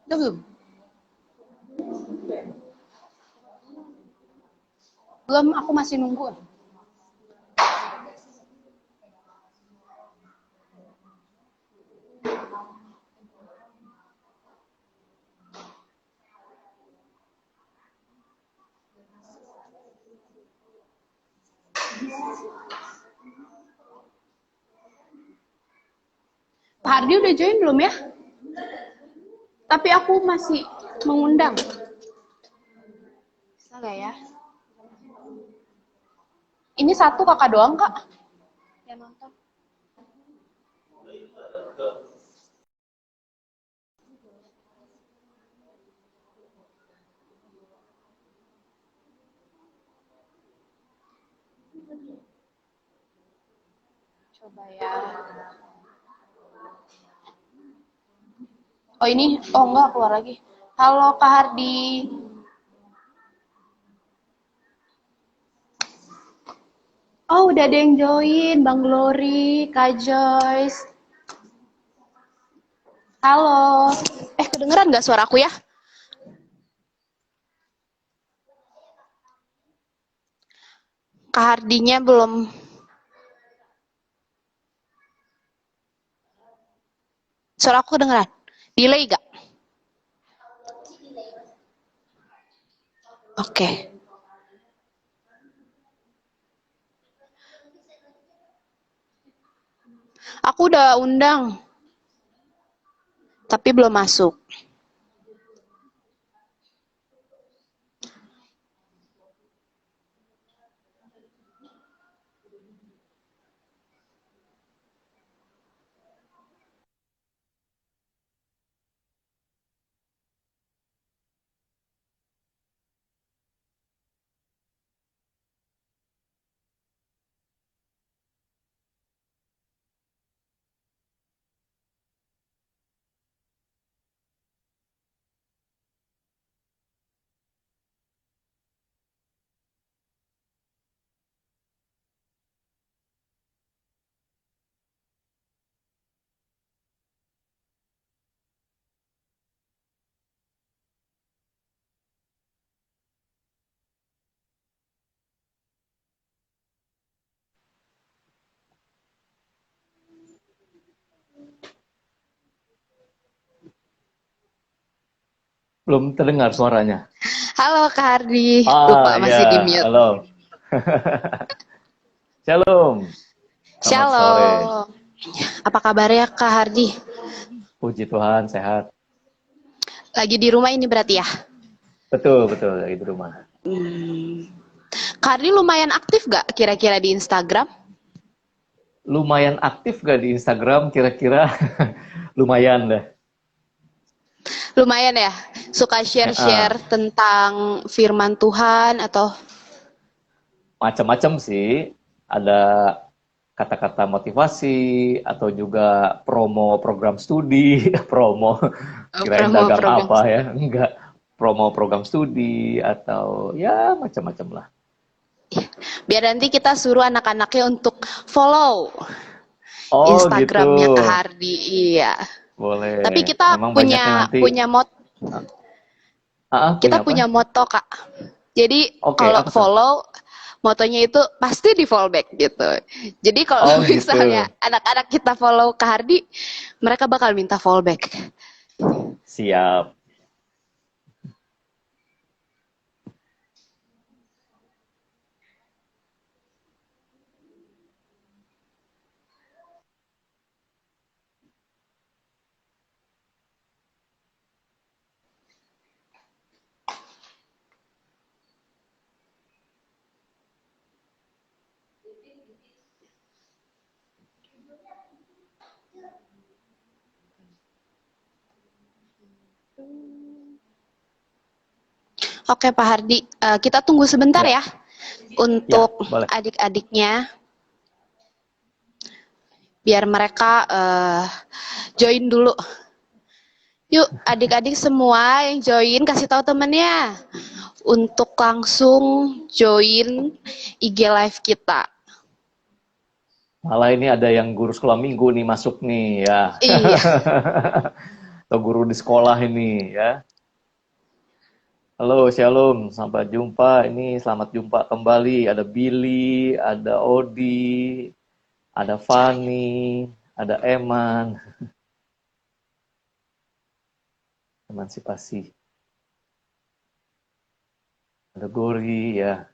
Udah belum? Belum, aku masih nunggu. Pak Hardi udah join belum ya? Tapi aku masih mengundang. Bisa gak ya? Ini satu kakak doang, Kak, yang nonton. Coba ya. Oh ini, oh enggak, keluar lagi. Halo Kak Hardi. Oh udah ada yang join, Bang Glory, Kak Joyce. Halo. Kedengeran nggak suaraku ya? Kak Hardinya belum. Suaraku kedengeran? Delay gak? Oke. Aku udah undang. Tapi belum masuk. Belum terdengar suaranya. Halo Kak Hardi. Lupa masih di Ya, mute. halo. Shalom. Selamat sore. Shalom. Apa kabarnya Kak Hardi? Puji Tuhan, sehat. Lagi di rumah ini berarti ya? Betul, lagi di rumah. Kak Hardi lumayan aktif gak kira-kira di Instagram? Lumayan aktif gak di Instagram kira-kira? Lumayan deh. Lumayan ya? Suka share-share tentang firman Tuhan atau? Macam-macam sih. Ada kata-kata motivasi atau juga promo program studi, promo kirain Promo dagang program. apa ya? Enggak. Promo program studi atau ya macam-macam lah. Biar nanti kita suruh anak-anaknya untuk follow Oh Instagramnya gitu. Kak Hardi. Iya. Boleh. Tapi kita Memang banyaknya nanti. Kita Punya apa? punya moto Kak. Jadi Oke, kalau apa tuh? follow, motonya itu pasti di follow back gitu. Jadi kalau Oh gitu. misalnya anak-anak kita follow Kak Hardi, mereka bakal minta follow back. Siap. Oke Pak Hardi, kita tunggu sebentar Ya, ya untuk boleh. adik-adiknya biar mereka join dulu. Yuk adik-adik semua yang join kasih tahu temennya untuk langsung join IG live kita. Malah ini ada yang guru sekolah minggu nih masuk nih ya. Iya. Atau guru di sekolah ini ya. Halo, Shalom. Sampai jumpa. Ini selamat jumpa kembali. Ada Billy, ada Odi, ada Fanny, ada Eman. Emansipasi. Ada Gori ya.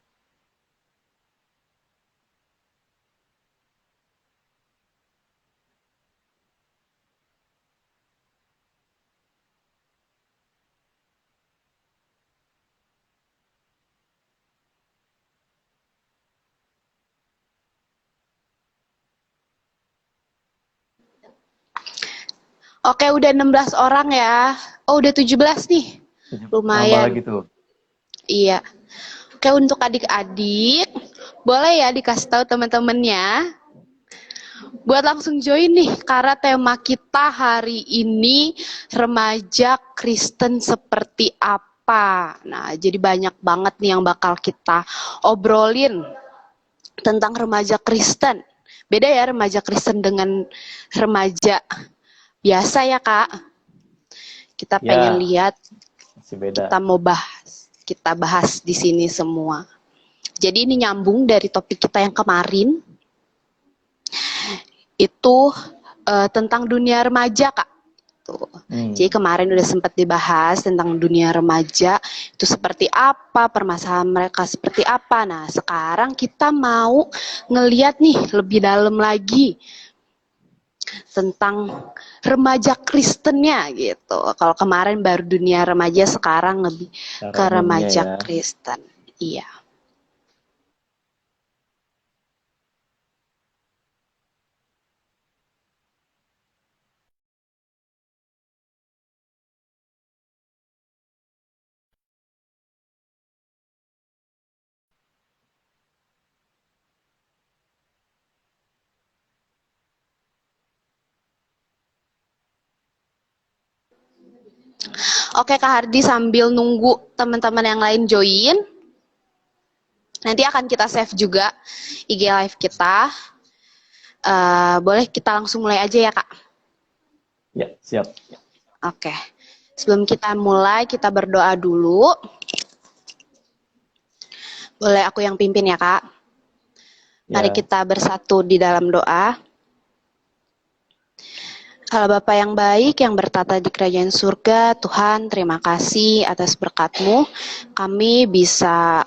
Oke, udah 16 orang ya. Oh, udah 17 nih. Nambah Lumayan. lagi tuh. Iya. Oke, untuk adik-adik, boleh ya dikasih tahu teman-temannya buat langsung join nih, karena tema kita hari ini remaja Kristen seperti apa. Nah, jadi banyak banget nih yang bakal kita obrolin tentang remaja Kristen. Beda ya remaja Kristen dengan remaja biasa ya, Kak. Kita pengen Ya, lihat, masih beda. kita mau bahas. Kita bahas di sini semua. Jadi ini nyambung dari topik kita yang kemarin. Itu tentang dunia remaja, Kak. Tuh. Jadi kemarin udah sempat dibahas tentang dunia remaja itu seperti apa, permasalahan mereka seperti apa. Nah, sekarang kita mau ngeliat nih lebih dalam lagi tentang remaja Kristennya gitu. Kalau kemarin baru dunia remaja, sekarang lebih Secara ke umumnya remaja ya. Kristen. Iya. Oke Kak Hardi, sambil nunggu teman-teman yang lain join, nanti akan kita save juga IG live kita. Boleh kita langsung mulai aja ya Kak? Ya, siap. Oke. Sebelum kita mulai, kita berdoa dulu. Boleh aku yang pimpin ya Kak? Mari Ya, kita bersatu di dalam doa. Allah Bapa yang baik, yang bertata di kerajaan surga, Tuhan terima kasih atas berkat-Mu. Kami bisa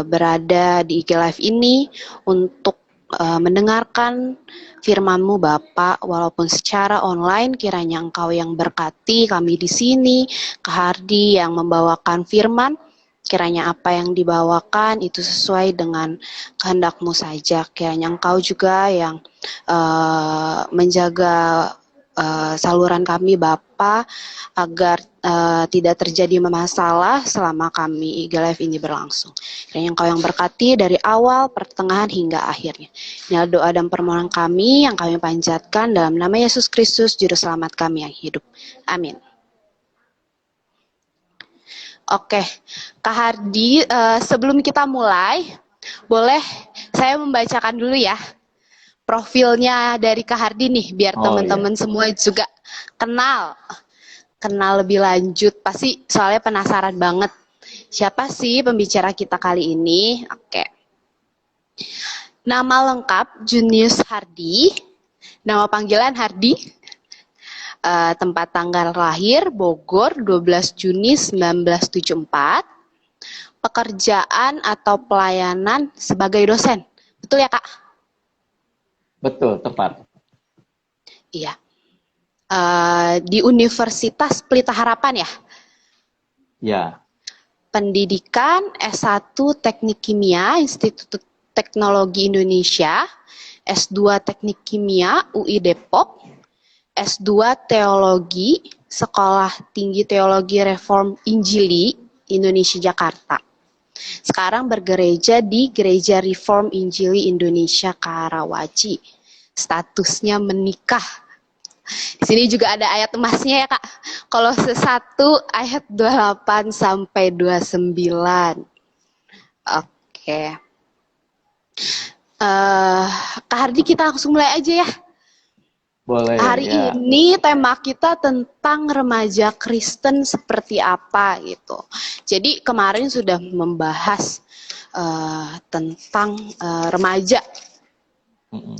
berada di IG Live ini untuk mendengarkan firman-Mu Bapa, walaupun secara online. Kiranya Engkau yang berkati kami di sini, Kak Hardi yang membawakan firman. Kiranya apa yang dibawakan itu sesuai dengan kehendak-Mu saja. Kiranya Engkau juga yang menjaga saluran kami Bapa, agar tidak terjadi masalah selama kami IG Live ini berlangsung. Dan Engkau yang berkati dari awal, pertengahan hingga akhirnya. Inilah doa dan permohonan kami yang kami panjatkan dalam nama Yesus Kristus, Juru Selamat kami yang hidup. Amin. Oke, Kak Hardi, sebelum kita mulai, boleh saya membacakan dulu ya profilnya dari Kak Hardi nih, biar teman-teman semua juga kenal lebih lanjut. Pasti soalnya penasaran banget siapa sih pembicara kita kali ini. Oke. Nama lengkap Junius Hardi, nama panggilan Hardi, tempat tanggal lahir Bogor 12 Juni 1974, pekerjaan atau pelayanan sebagai dosen. Betul ya Kak? betul, tepat. Iya. Di Universitas Pelita Harapan ya? Ya. Pendidikan S1 Teknik Kimia, Institut Teknologi Indonesia, S2 Teknik Kimia, UI Depok, S2 Teologi, Sekolah Tinggi Teologi Reform Injili, Indonesia Jakarta. Sekarang bergereja di Gereja Reform Injili Indonesia Karawaci. Statusnya menikah. Di sini juga ada ayat emasnya ya Kak. Kolose 1 ayat 28 sampai 29. Oke. Kak Hardi, kita langsung mulai aja ya. Boleh, Hari ya. ini tema kita tentang remaja Kristen seperti apa gitu. Jadi kemarin sudah membahas tentang remaja,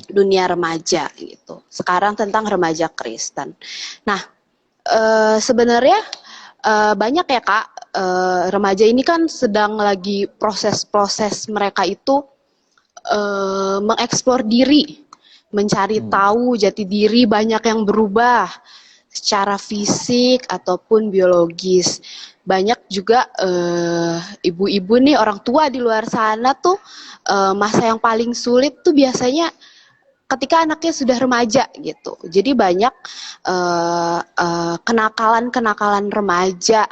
dunia remaja gitu. Sekarang tentang remaja Kristen. Nah, sebenarnya banyak ya Kak, remaja ini kan sedang lagi proses-proses mereka itu mengeksplor diri, mencari tahu jati diri, banyak yang berubah secara fisik ataupun biologis. Banyak juga ibu-ibu nih, orang tua di luar sana tuh masa yang paling sulit tuh biasanya ketika anaknya sudah remaja gitu. Jadi banyak kenakalan-kenakalan remaja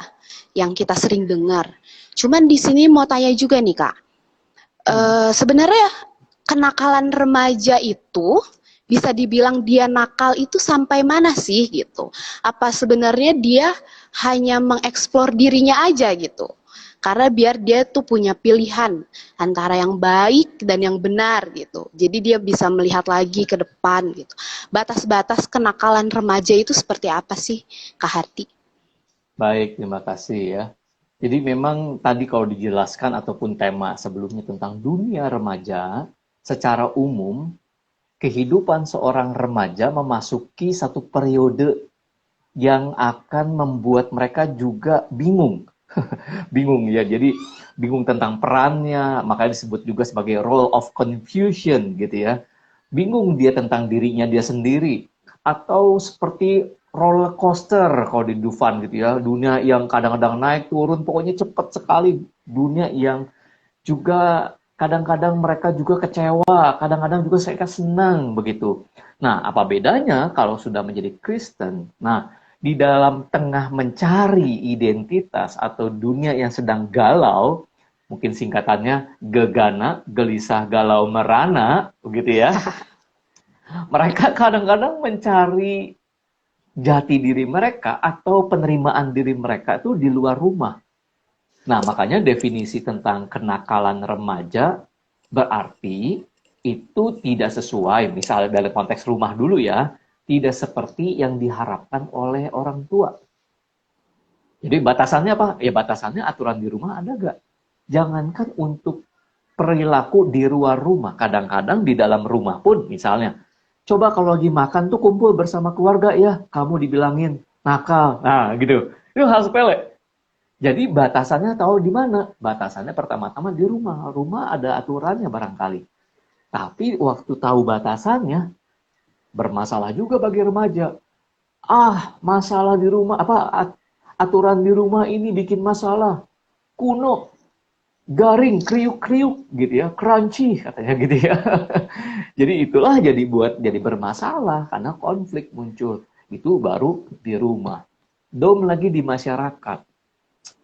yang kita sering dengar. Cuman di sini mau tanya juga nih Kak, sebenarnya kenakalan remaja itu bisa dibilang dia nakal itu sampai mana sih gitu? Apa sebenarnya dia hanya mengeksplor dirinya aja gitu? Karena biar dia tuh punya pilihan antara yang baik dan yang benar gitu. Jadi dia bisa melihat lagi ke depan gitu. Batas-batas kenakalan remaja itu seperti apa sih, Kak Harti? Baik, terima kasih ya. Jadi memang tadi kalau dijelaskan ataupun tema sebelumnya tentang dunia remaja, secara umum kehidupan seorang remaja memasuki satu periode yang akan membuat mereka juga bingung. Bingung ya, jadi bingung tentang perannya, makanya disebut juga sebagai role of confusion gitu ya. Bingung dia tentang dirinya dia sendiri, atau seperti roller coaster kalau di Dufan gitu ya, dunia yang kadang-kadang naik turun, pokoknya cepat sekali, dunia yang juga kadang-kadang mereka juga kecewa, kadang-kadang juga mereka senang begitu. Nah, apa bedanya kalau sudah menjadi Kristen? Nah, di dalam tengah mencari identitas atau dunia yang sedang galau, mungkin singkatannya gegana, gelisah, galau, merana, begitu ya. Mereka kadang-kadang mencari jati diri mereka atau penerimaan diri mereka itu di luar rumah. Nah, makanya definisi tentang kenakalan remaja berarti itu tidak sesuai, misalnya dalam konteks rumah dulu ya, tidak seperti yang diharapkan oleh orang tua. Jadi batasannya apa? Ya batasannya aturan di rumah ada gak? Jangankan untuk perilaku di luar rumah, kadang-kadang di dalam rumah pun misalnya, coba kalau lagi makan tuh kumpul bersama keluarga ya, kamu dibilangin nakal. Nah, gitu. Itu hal sepele. Jadi batasannya tahu di mana? Batasannya pertama-tama di rumah. Rumah ada aturannya barangkali. Tapi waktu tahu batasannya, bermasalah juga bagi remaja. Ah, masalah di rumah, aturan di rumah ini bikin masalah. Kuno, garing, kriuk-kriuk gitu ya, crunchy katanya gitu ya. Jadi itulah jadi bermasalah karena konflik muncul. Itu baru di rumah. Dom lagi di masyarakat.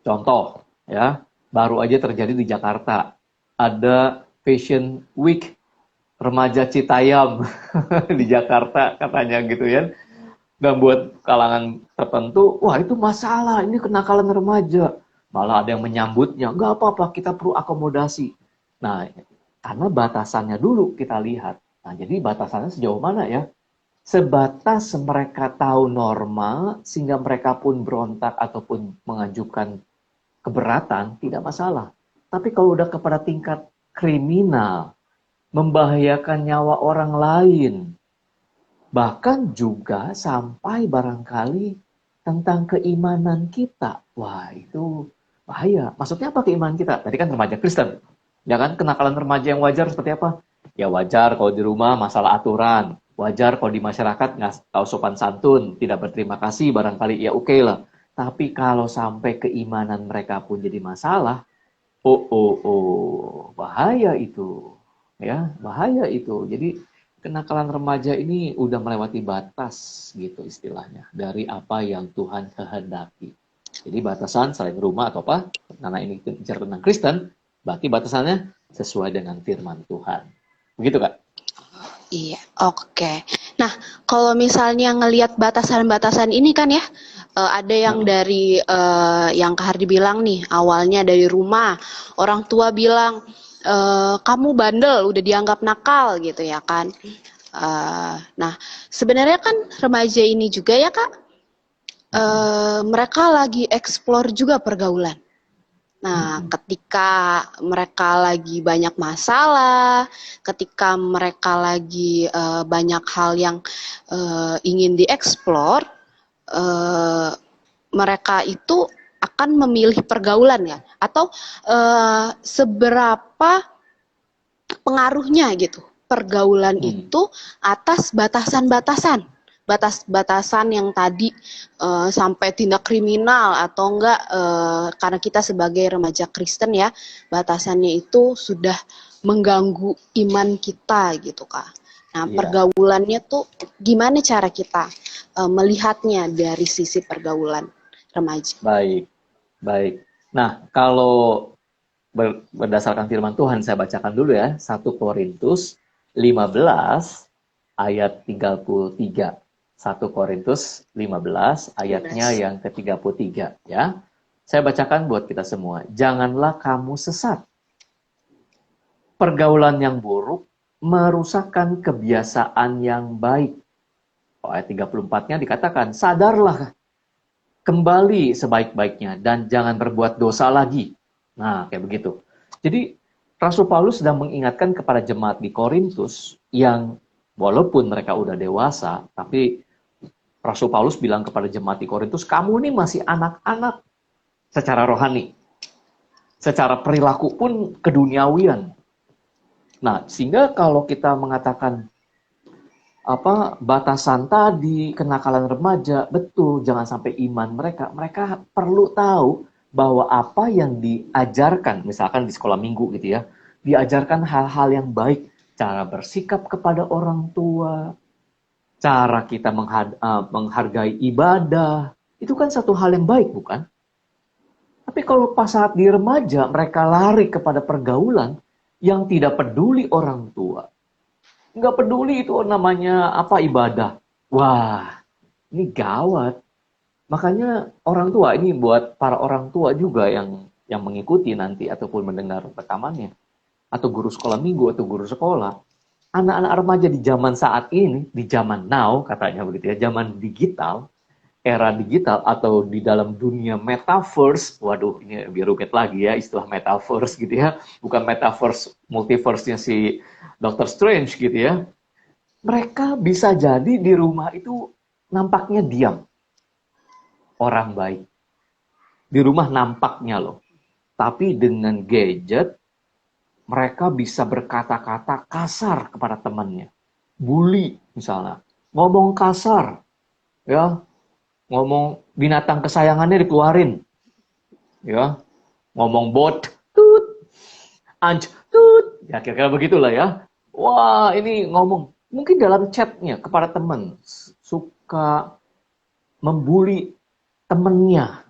Contoh, ya, baru aja terjadi di Jakarta. Ada Fashion Week remaja Citayam di Jakarta katanya gitu ya. Dan buat kalangan tertentu, wah itu masalah, ini kenakalan remaja. Malah ada yang menyambutnya, nggak apa-apa, kita perlu akomodasi. Nah, karena batasannya dulu kita lihat. Nah, jadi batasannya sejauh mana ya? Sebatas mereka tahu norma, sehingga mereka pun berontak ataupun mengajukan keberatan, tidak masalah. Tapi kalau udah kepada tingkat kriminal, membahayakan nyawa orang lain, bahkan juga sampai barangkali tentang keimanan kita. Wah, itu bahaya. Maksudnya apa keimanan kita? Tadi kan remaja Kristen. Ya kan, kenakalan remaja yang wajar seperti apa? Ya wajar kalau di rumah masalah aturan. Wajar kalau di masyarakat nggak tahu sopan santun, tidak berterima kasih, barangkali ya oke lah. Tapi kalau sampai keimanan mereka pun jadi masalah, bahaya itu. Ya, bahaya itu. Jadi kenakalan remaja ini udah melewati batas gitu istilahnya dari apa yang Tuhan kehendaki. Jadi batasan selain rumah atau apa, karena ini bicara tentang Kristen, berarti batasannya sesuai dengan firman Tuhan. Begitu, Kak? Iya, oke. Nah, kalau misalnya ngelihat batasan-batasan ini kan ya, ada yang Heeh. dari yang Kak Hardi bilang nih, awalnya dari rumah, orang tua bilang kamu bandel, udah dianggap nakal gitu ya kan. Nah, sebenarnya kan remaja ini juga ya Kak, Mm-mm. mereka lagi explore juga pergaulan. Nah, Mm-mm. ketika mereka lagi banyak masalah, ketika mereka lagi banyak hal yang ingin dieksplor, eh, mereka itu akan memilih pergaulan ya, atau seberapa pengaruhnya gitu pergaulan Hmm. itu atas batasan-batasan yang tadi sampai tindak kriminal atau enggak, karena kita sebagai remaja Kristen ya, batasannya itu sudah mengganggu iman kita gitu Kak. Nah, Iya, pergaulannya tuh gimana cara kita melihatnya dari sisi pergaulan remaja? baik, baik. Nah, kalau berdasarkan firman Tuhan, saya bacakan dulu ya, 1 Korintus 15 ayat 33. 1 Korintus 15 ayatnya 15. yang ke-33 ya. Saya bacakan buat kita semua. Janganlah kamu sesat. Pergaulan yang buruk merusakkan kebiasaan yang baik. Oh, ayat 34-nya dikatakan, sadarlah kembali sebaik-baiknya dan jangan berbuat dosa lagi. Nah, kayak begitu. Jadi, Rasul Paulus sedang mengingatkan kepada jemaat di Korintus yang walaupun mereka udah dewasa, tapi Rasul Paulus bilang kepada jemaat di Korintus, kamu ini masih anak-anak secara rohani. Secara perilaku pun keduniawian. Nah, sehingga kalau kita mengatakan batasan tadi, kenakalan remaja, betul, jangan sampai iman mereka perlu tahu bahwa apa yang diajarkan, misalkan di sekolah minggu gitu ya, diajarkan hal-hal yang baik, cara bersikap kepada orang tua, cara kita menghargai ibadah, itu kan satu hal yang baik, bukan? Tapi kalau pas saat di remaja, mereka lari kepada pergaulan yang tidak peduli orang tua. Nggak peduli itu namanya apa ibadah. Wah, ini gawat. Makanya orang tua ini buat para orang tua juga yang mengikuti nanti ataupun mendengar rekamannya atau guru sekolah minggu atau guru sekolah. Anak-anak remaja di zaman saat ini, di zaman now katanya begitu ya, zaman digital, era digital atau di dalam dunia metaverse, waduh ini lebih rumit lagi ya istilah metaverse gitu ya, bukan metaverse multiverse-nya si Doctor Strange gitu ya. Mereka bisa jadi di rumah itu nampaknya diam, orang baik. Di rumah nampaknya loh. Tapi dengan gadget, mereka bisa berkata-kata kasar kepada temannya. Bully misalnya. Ngomong kasar. Ya, ngomong binatang kesayangannya dikeluarin. Ya, ngomong bot. Tut, anj, tut. Ya, kira-kira begitulah ya. Wah, ini ngomong. Mungkin dalam chatnya kepada teman. Suka membuli temennya.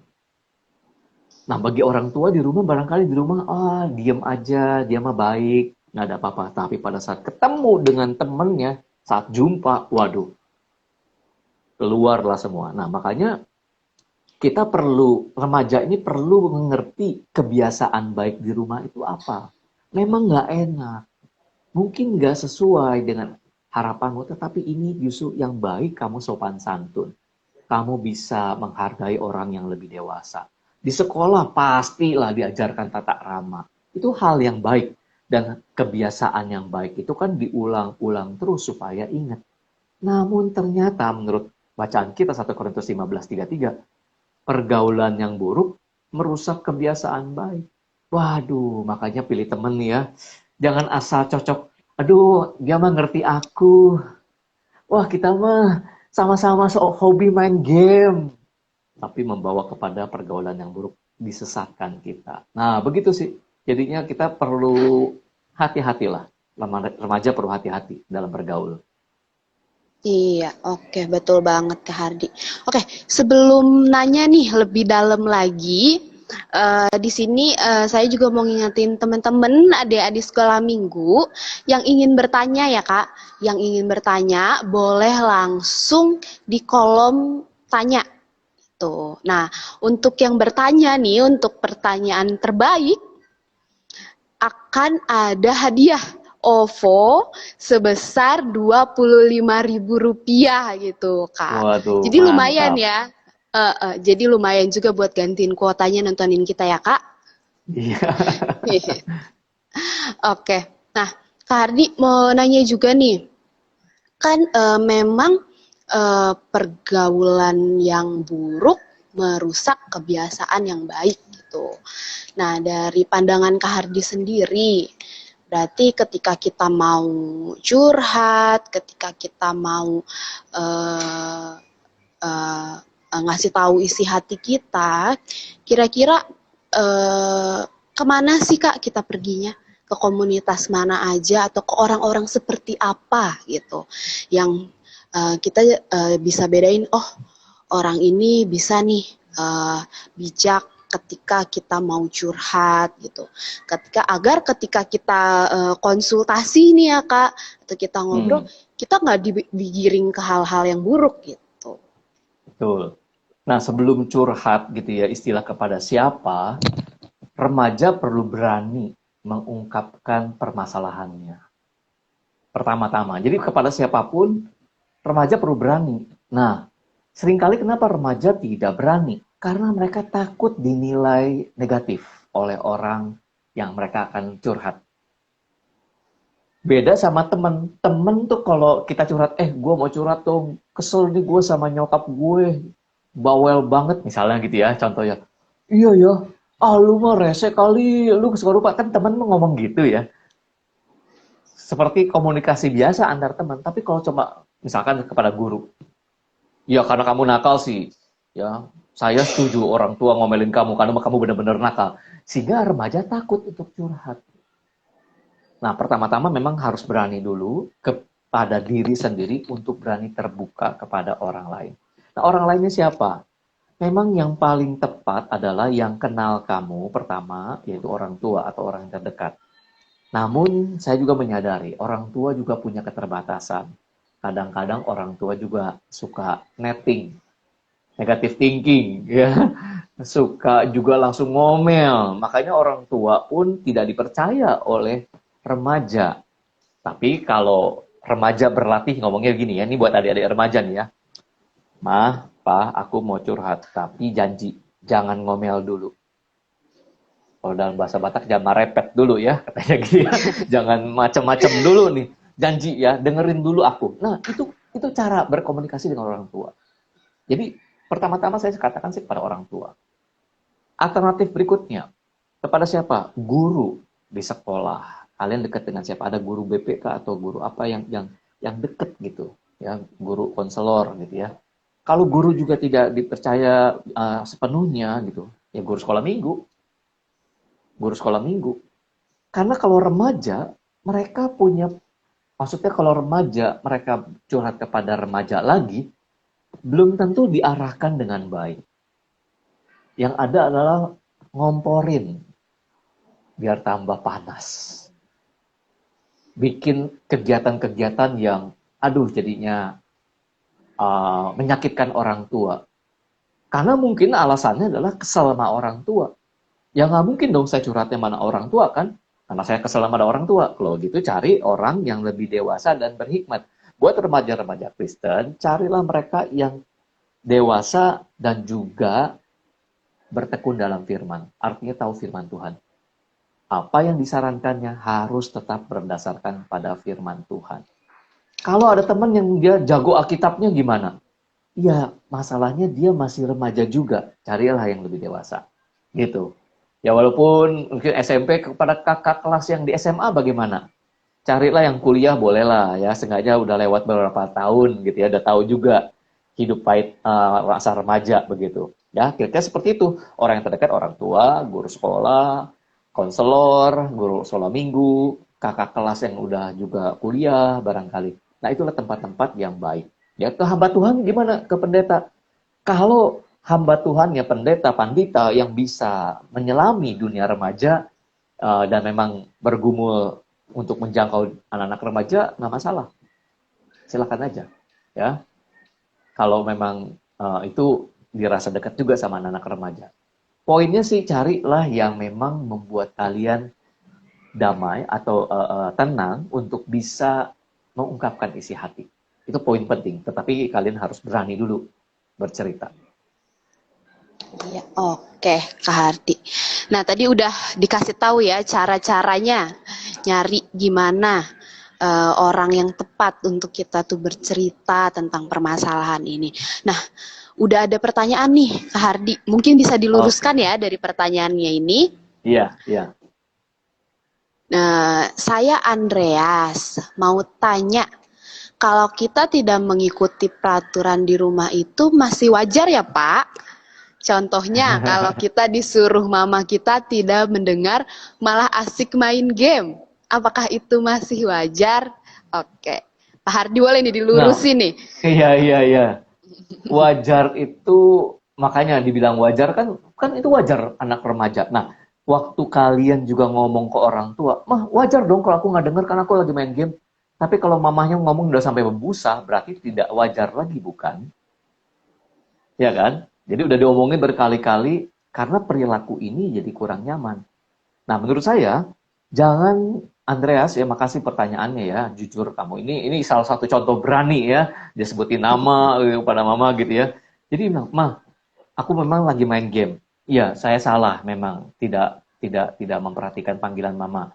Nah, bagi orang tua di rumah, barangkali di rumah, diem aja, dia mah baik, nggak ada apa-apa. Tapi pada saat ketemu dengan temennya, saat jumpa, waduh, keluarlah semua. Nah, makanya kita perlu, remaja ini perlu mengerti kebiasaan baik di rumah itu apa. Memang nggak enak, mungkin nggak sesuai dengan harapanmu, tetapi ini justru yang baik, kamu sopan santun. Kamu bisa menghargai orang yang lebih dewasa. Di sekolah pastilah diajarkan tata krama. Itu hal yang baik. Dan kebiasaan yang baik itu kan diulang-ulang terus supaya ingat. Namun ternyata menurut bacaan kita 1 Korintus 15:33, pergaulan yang buruk merusak kebiasaan baik. Waduh, makanya pilih temen nih ya. Jangan asal cocok. Aduh, dia mah ngerti aku. Wah, kita mah sama-sama hobi main game. Tapi membawa kepada pergaulan yang buruk, disesatkan kita. Nah, begitu sih. Jadinya kita perlu hati-hatilah. Remaja perlu hati-hati dalam bergaul. Iya, oke, betul banget Kak Hardi. Oke, sebelum nanya nih lebih dalam lagi, di sini saya juga mau ngingetin teman-teman adik-adik sekolah minggu yang ingin bertanya ya Kak, yang ingin bertanya boleh langsung di kolom tanya tuh. Nah, untuk yang bertanya nih, untuk pertanyaan terbaik akan ada hadiah OVO sebesar Rp25.000 gitu, Kak. Waduh, Jadi lumayan mantap. ya. Jadi lumayan juga buat gantiin kuotanya nontonin kita ya, Kak. Iya. Oke. Nah, Kak Hardi mau nanya juga nih. Kan memang pergaulan yang buruk merusak kebiasaan yang baik gitu. Nah, dari pandangan Kak Hardi sendiri, berarti ketika kita mau curhat, ketika kita mau uh, uh, ngasih tahu isi hati kita, kira-kira kemana sih Kak kita perginya? Ke komunitas mana aja atau ke orang-orang seperti apa gitu yang kita bisa bedain, oh orang ini bisa nih bijak ketika kita mau curhat gitu. Ketika kita konsultasi nih ya Kak, atau kita ngobrol, Hmm, kita nggak digiring ke hal-hal yang buruk gitu. betul. Nah, sebelum curhat gitu ya, istilah kepada siapa, remaja perlu berani mengungkapkan permasalahannya. Pertama-tama. Jadi kepada siapapun, remaja perlu berani. Nah, seringkali kenapa remaja tidak berani? Karena mereka takut dinilai negatif oleh orang yang mereka akan curhat. Beda sama temen. Temen tuh kalau kita curhat, gue mau curhat dong, kesel nih gue sama nyokap gue, bawel banget misalnya gitu ya, contohnya. Iya ya, lu mah rese kali, lu suka lupa. Kan temen ngomong gitu ya. Seperti komunikasi biasa antar teman. Tapi kalau coba misalkan kepada guru, ya karena kamu nakal sih, ya saya setuju orang tua ngomelin kamu karena kamu benar-benar nakal. Sehingga remaja takut untuk curhat. Nah, pertama-tama memang harus berani dulu kepada diri sendiri untuk berani terbuka kepada orang lain. Nah, orang lainnya siapa? Memang yang paling tepat adalah yang kenal kamu pertama, yaitu orang tua atau orang terdekat. Namun, saya juga menyadari orang tua juga punya keterbatasan. Kadang-kadang orang tua juga suka netting, negative thinking, ya. Suka juga langsung ngomel. Makanya orang tua pun tidak dipercaya oleh remaja. Tapi kalau remaja berlatih ngomongnya gini ya, ini buat adik-adik remaja nih ya. Mah, pa, aku mau curhat, tapi janji jangan ngomel dulu. Kalau dalam bahasa Batak jangan marepet dulu ya, katanya gitu ya. Jangan macem-macem dulu nih. Janji ya, dengerin dulu aku. Nah, itu cara berkomunikasi dengan orang tua. Jadi, pertama-tama saya katakan sih kepada orang tua. Alternatif berikutnya, kepada siapa? Guru di sekolah. Kalian dekat dengan siapa? Ada guru BPK atau guru apa yang dekat gitu, ya, guru konselor gitu ya. Kalau guru juga tidak dipercaya sepenuhnya gitu, ya guru sekolah minggu, guru sekolah minggu. Karena kalau remaja, mereka punya, maksudnya kalau remaja mereka curhat kepada remaja lagi, belum tentu diarahkan dengan baik. Yang ada adalah ngomporin biar tambah panas. Bikin kegiatan-kegiatan yang, aduh jadinya menyakitkan orang tua. Karena mungkin alasannya adalah kesel sama orang tua. Ya nggak mungkin dong saya curhatnya mana orang tua kan? Karena saya kesel sama orang tua. Kalau gitu cari orang yang lebih dewasa dan berhikmat. Buat remaja-remaja Kristen, carilah mereka yang dewasa dan juga bertekun dalam firman. Artinya tahu firman Tuhan. Apa yang disarankannya harus tetap berdasarkan pada firman Tuhan. Kalau ada teman yang dia jago Alkitabnya gimana? Ya, masalahnya dia masih remaja juga. Carilah yang lebih dewasa. Gitu. Ya walaupun mungkin SMP kepada kakak kelas yang di SMA bagaimana? Carilah yang kuliah bolehlah ya. Sengaja udah lewat beberapa tahun gitu ya. Udah tahu juga hidup pahit masa remaja begitu. Ya, kira-kira seperti itu. Orang yang terdekat orang tua, guru sekolah, konselor, guru sekolah minggu, kakak kelas yang udah juga kuliah barangkali. Nah, itulah tempat-tempat yang baik. Ya, ke hamba Tuhan gimana? Ke pendeta. Kalau hamba Tuhan ya pendeta, pandita yang bisa menyelami dunia remaja dan memang bergumul untuk menjangkau anak-anak remaja, nggak masalah. Silakan aja. Ya, kalau memang itu dirasa dekat juga sama anak-anak remaja. Poinnya sih carilah yang memang membuat kalian damai atau tenang untuk bisa mengungkapkan isi hati. Itu poin penting, tetapi kalian harus berani dulu bercerita. Iya, oke, Kak Hardi. Nah, tadi udah dikasih tahu ya cara-caranya nyari gimana orang yang tepat untuk kita tuh bercerita tentang permasalahan ini. Nah, udah ada pertanyaan nih, Kak Hardi. Mungkin bisa diluruskan Oke. ya dari pertanyaannya ini. Iya, iya. Nah, saya Andreas mau tanya, kalau kita tidak mengikuti peraturan di rumah itu masih wajar ya, Pak? Contohnya, kalau kita disuruh mama kita tidak mendengar, malah asik main game. Apakah itu masih wajar? Oke. Pak Hardi boleh nih Nah, dilurusin nih. iya, iya, iya. Wajar itu, makanya dibilang wajar kan itu wajar anak remaja. Nah, waktu kalian juga ngomong ke orang tua, mah wajar dong kalau aku nggak denger karena aku lagi main game. Tapi kalau mamahnya ngomong udah sampai berbusa, berarti tidak wajar lagi, bukan? Ya kan? Jadi udah diomongin berkali-kali karena perilaku ini jadi kurang nyaman. Nah, menurut saya jangan Andreas ya, makasih pertanyaannya ya. Jujur kamu ini salah satu contoh berani ya. Dia sebutin nama pada mama gitu ya. Jadi bilang, "Mah, aku memang lagi main game." Iya, saya salah memang tidak memperhatikan panggilan mama.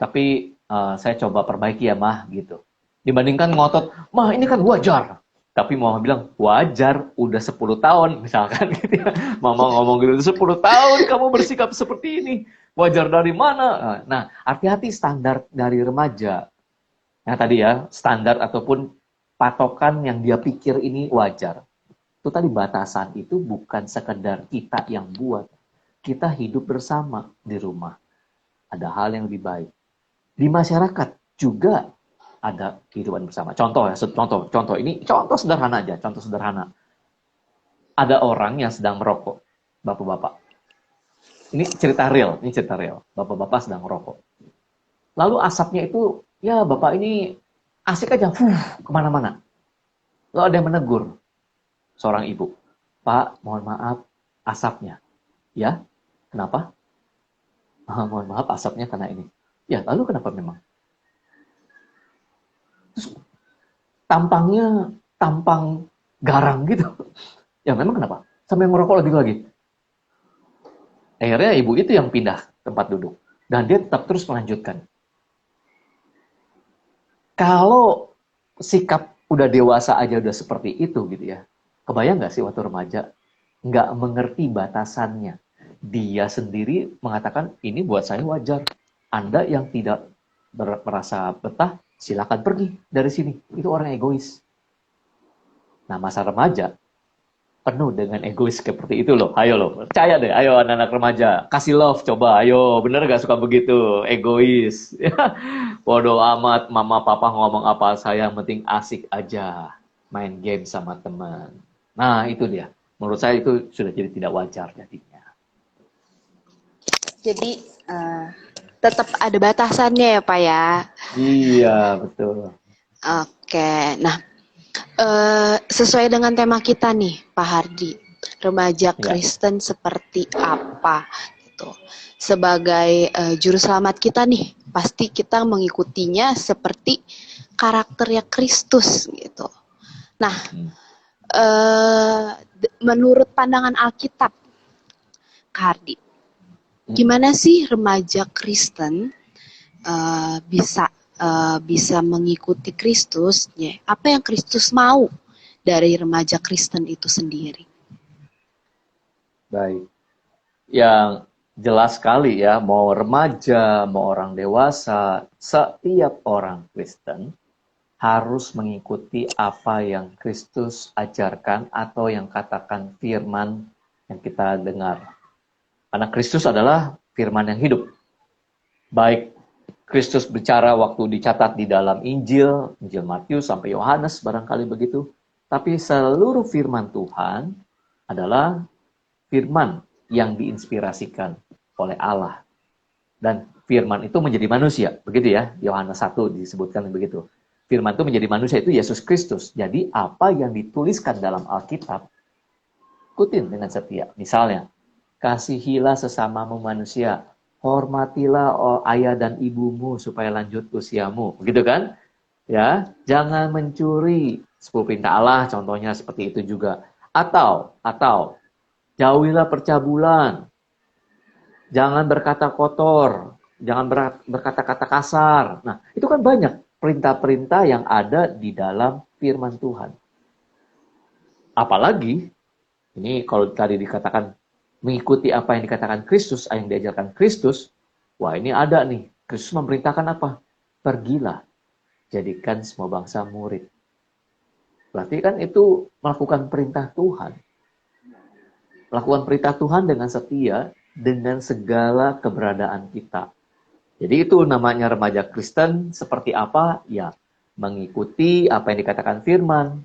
Tapi saya coba perbaiki ya, Mah gitu. Dibandingkan ngotot, "Mah, ini kan wajar." Tapi mama bilang, wajar, udah 10 tahun, misalkan gitu ya. Mama ngomong gitu, 10 tahun kamu bersikap seperti ini. Wajar dari mana? Nah, hati-hati standar dari remaja. Yang tadi ya, standar ataupun patokan yang dia pikir ini wajar. Itu tadi batasan itu bukan sekedar kita yang buat. Kita hidup bersama di rumah. Ada hal yang lebih baik. Di masyarakat juga ada kehidupan bersama. Contoh ya, contoh ini contoh sederhana aja, contoh sederhana. Ada orang yang sedang merokok, bapak-bapak. Ini cerita real. Bapak-bapak sedang merokok. Lalu asapnya itu, ya bapak ini asik aja, kemana-mana. Lalu ada yang menegur seorang ibu, Pak, mohon maaf, asapnya. Ya, kenapa? Mohon maaf, asapnya karena ini. Ya, lalu kenapa memang? Terus tampangnya tampang garang gitu. Ya memang kenapa? Sampai ngerokok lagi. Akhirnya ibu itu yang pindah tempat duduk. Dan dia tetap terus melanjutkan. Kalau sikap udah dewasa aja udah seperti itu gitu ya. Kebayang nggak sih waktu remaja? Nggak mengerti batasannya. Dia sendiri mengatakan ini buat saya wajar. Anda yang tidak merasa betah, silakan pergi dari sini. Itu orang egois. Nah, masa remaja penuh dengan egois seperti itu loh. Ayo loh, percaya deh. Ayo anak-anak remaja, kasih love coba. Ayo, bener gak suka begitu? Egois. Bodoh amat, mama papa ngomong apa saya, yang penting asik aja. Main game sama teman. Nah, itu dia. Menurut saya itu sudah jadi tidak wajar jadinya. Jadi tetap ada batasannya ya, Pak ya. Iya, betul. Oke. Nah, sesuai dengan tema kita nih, Pak Hardi, remaja Ya, Kristen seperti apa gitu. Sebagai juru selamat kita nih, pasti kita mengikutinya seperti karakternya Kristus gitu. Nah, menurut pandangan Alkitab, Kak Hardi, gimana sih remaja Kristen bisa mengikuti Kristus? Ya, apa yang Kristus mau dari remaja Kristen itu sendiri? baik. Yang jelas sekali ya, mau remaja, mau orang dewasa, setiap orang Kristen harus mengikuti apa yang Kristus ajarkan atau yang katakan firman yang kita dengar. Karena Kristus adalah firman yang hidup. Baik Kristus bicara waktu dicatat di dalam Injil, Injil Matius sampai Yohanes barangkali begitu. Tapi seluruh firman Tuhan adalah firman yang diinspirasikan oleh Allah. Dan firman itu menjadi manusia, begitu ya. Yohanes 1 disebutkan begitu. Firman itu menjadi manusia, itu Yesus Kristus. Jadi apa yang dituliskan dalam Alkitab, ikutin dengan setia. Misalnya, kasihilah sesamamu manusia, hormatilah ayah dan ibumu supaya lanjut usiamu, begitu kan? Ya, jangan mencuri. 10 perintah Allah contohnya seperti itu juga. Atau jauhilah percabulan. Jangan berkata kotor, jangan berkata-kata kasar. Nah, itu kan banyak perintah-perintah yang ada di dalam firman Tuhan. Apalagi ini kalau tadi dikatakan mengikuti apa yang dikatakan Kristus, yang diajarkan Kristus, wah ini ada nih. Kristus memerintahkan apa? Pergilah, jadikan semua bangsa murid. Berarti kan itu melakukan perintah Tuhan. Melakukan perintah Tuhan dengan setia, dengan segala keberadaan kita. Jadi itu namanya remaja Kristen seperti apa? Ya, mengikuti apa yang dikatakan firman,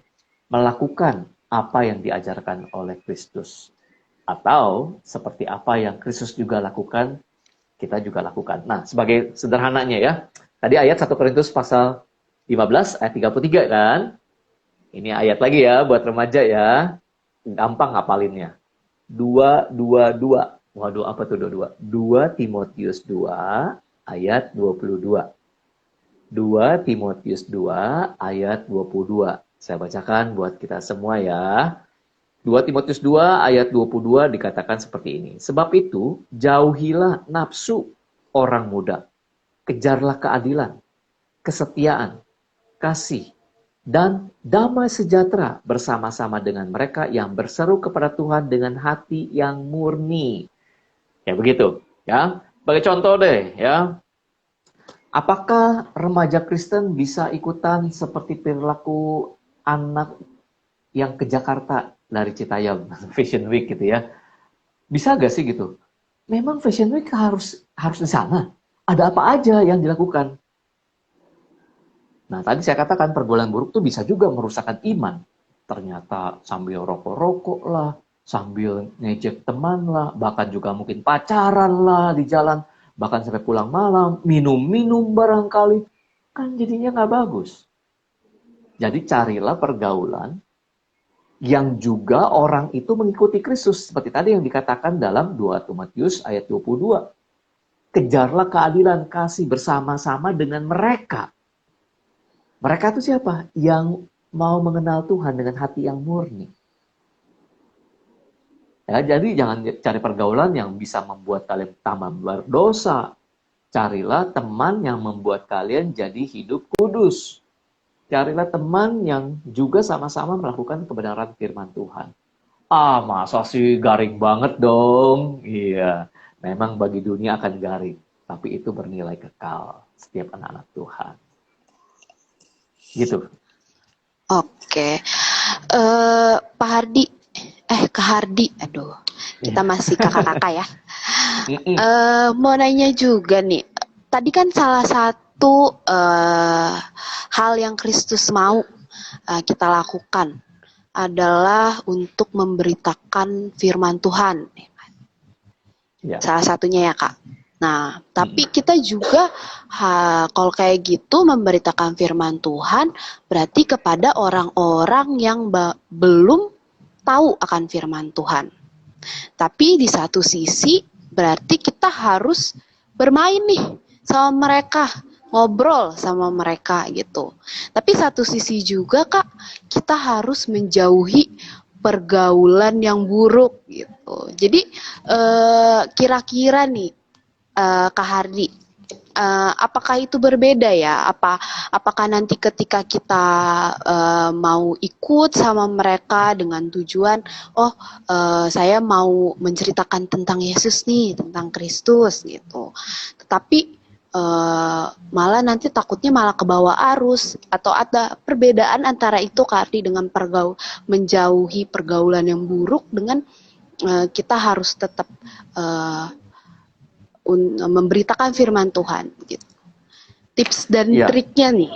melakukan apa yang diajarkan oleh Kristus. Atau seperti apa yang Kristus juga lakukan, kita juga lakukan. Nah, sebagai sederhananya ya, tadi ayat 1 Korintus pasal 15 ayat 33 kan? Ini ayat lagi ya buat remaja ya. Gampang ngapalinnya. 2:22. Waduh, apa tuh 22? 2 Timotius 2 ayat 22. 2 Timotius 2 ayat 22. Saya bacakan buat kita semua ya. 2 Timotius 2 ayat 22 dikatakan seperti ini. Sebab itu, jauhilah nafsu orang muda. Kejarlah keadilan, kesetiaan, kasih, dan damai sejahtera bersama-sama dengan mereka yang berseru kepada Tuhan dengan hati yang murni. Ya begitu, ya. Sebagai contoh deh, ya. Apakah remaja Kristen bisa ikutan seperti perilaku anak yang ke Jakarta dari Citayam, Fashion Week gitu ya? Bisa gak sih gitu? Memang Fashion Week harus di sana. Ada apa aja yang dilakukan? Nah, tadi saya katakan pergaulan buruk tuh bisa juga merusakkan iman. Ternyata sambil rokok-rokok lah, sambil ngejek teman lah, bahkan juga mungkin pacaran lah di jalan, bahkan sampai pulang malam, minum-minum barangkali, kan jadinya nggak bagus. Jadi carilah pergaulan yang juga orang itu mengikuti Kristus. Seperti tadi yang dikatakan dalam 2 Timotius ayat 22. Kejarlah keadilan, kasih bersama-sama dengan mereka. Mereka itu siapa? Yang mau mengenal Tuhan dengan hati yang murni. Ya, jadi jangan cari pergaulan yang bisa membuat kalian tambah berdosa. Carilah teman yang membuat kalian jadi hidup kudus. Carilah teman yang juga sama-sama melakukan kebenaran firman Tuhan. Ah, masa sih garing banget dong? Iya, memang bagi dunia akan garing. Tapi itu bernilai kekal setiap anak-anak Tuhan. Gitu. Oke. Pak Hardi. Kak Hardi. Aduh, kita masih kakak-kakak ya. Mau nanya juga nih. Tadi kan salah satu hal yang Kristus mau kita lakukan adalah untuk memberitakan firman Tuhan. Ya. Salah satunya ya Kak. Nah, tapi kita juga kalau kayak gitu memberitakan firman Tuhan berarti kepada orang-orang yang belum tahu akan firman Tuhan. Tapi di satu sisi berarti kita harus bermain nih sama mereka, ngobrol sama mereka gitu. Tapi satu sisi juga Kak, kita harus menjauhi pergaulan yang buruk gitu. Jadi kira-kira nih Kak Hardi, apakah itu berbeda ya? Apakah nanti ketika kita mau ikut sama mereka dengan tujuan, saya mau menceritakan tentang Yesus nih, tentang Kristus gitu. Tetapi malah nanti takutnya malah kebawa arus, atau ada perbedaan antara itu Kak Hardi dengan menjauhi pergaulan yang buruk dengan kita harus tetap memberitakan firman Tuhan gitu. tips dan Iya, triknya nih.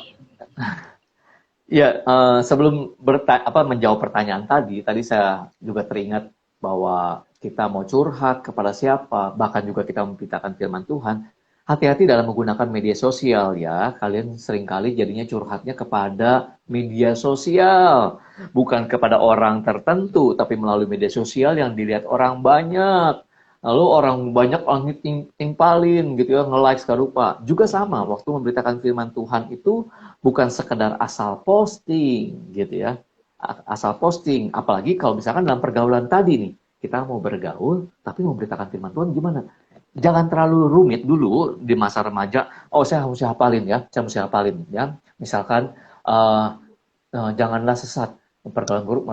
iya. Sebelum menjawab pertanyaan tadi saya juga teringat bahwa kita mau curhat kepada siapa, bahkan juga kita memberitakan firman Tuhan. Hati-hati dalam menggunakan media sosial ya. Kalian seringkali jadinya curhatnya kepada media sosial, bukan kepada orang tertentu, tapi melalui media sosial yang dilihat orang banyak. Lalu orang banyak langit timpalin gitu ya, nge-like segala rupa. Juga sama, waktu memberitakan firman Tuhan itu bukan sekedar asal posting gitu ya. Asal posting, apalagi kalau misalkan dalam pergaulan tadi nih, kita mau bergaul tapi memberitakan firman Tuhan gimana? Jangan terlalu rumit dulu di masa remaja. Oh, saya harus hafalin ya, saya mesti hafalin ya. Misalkan eh, janganlah sesat, pergaulan buruk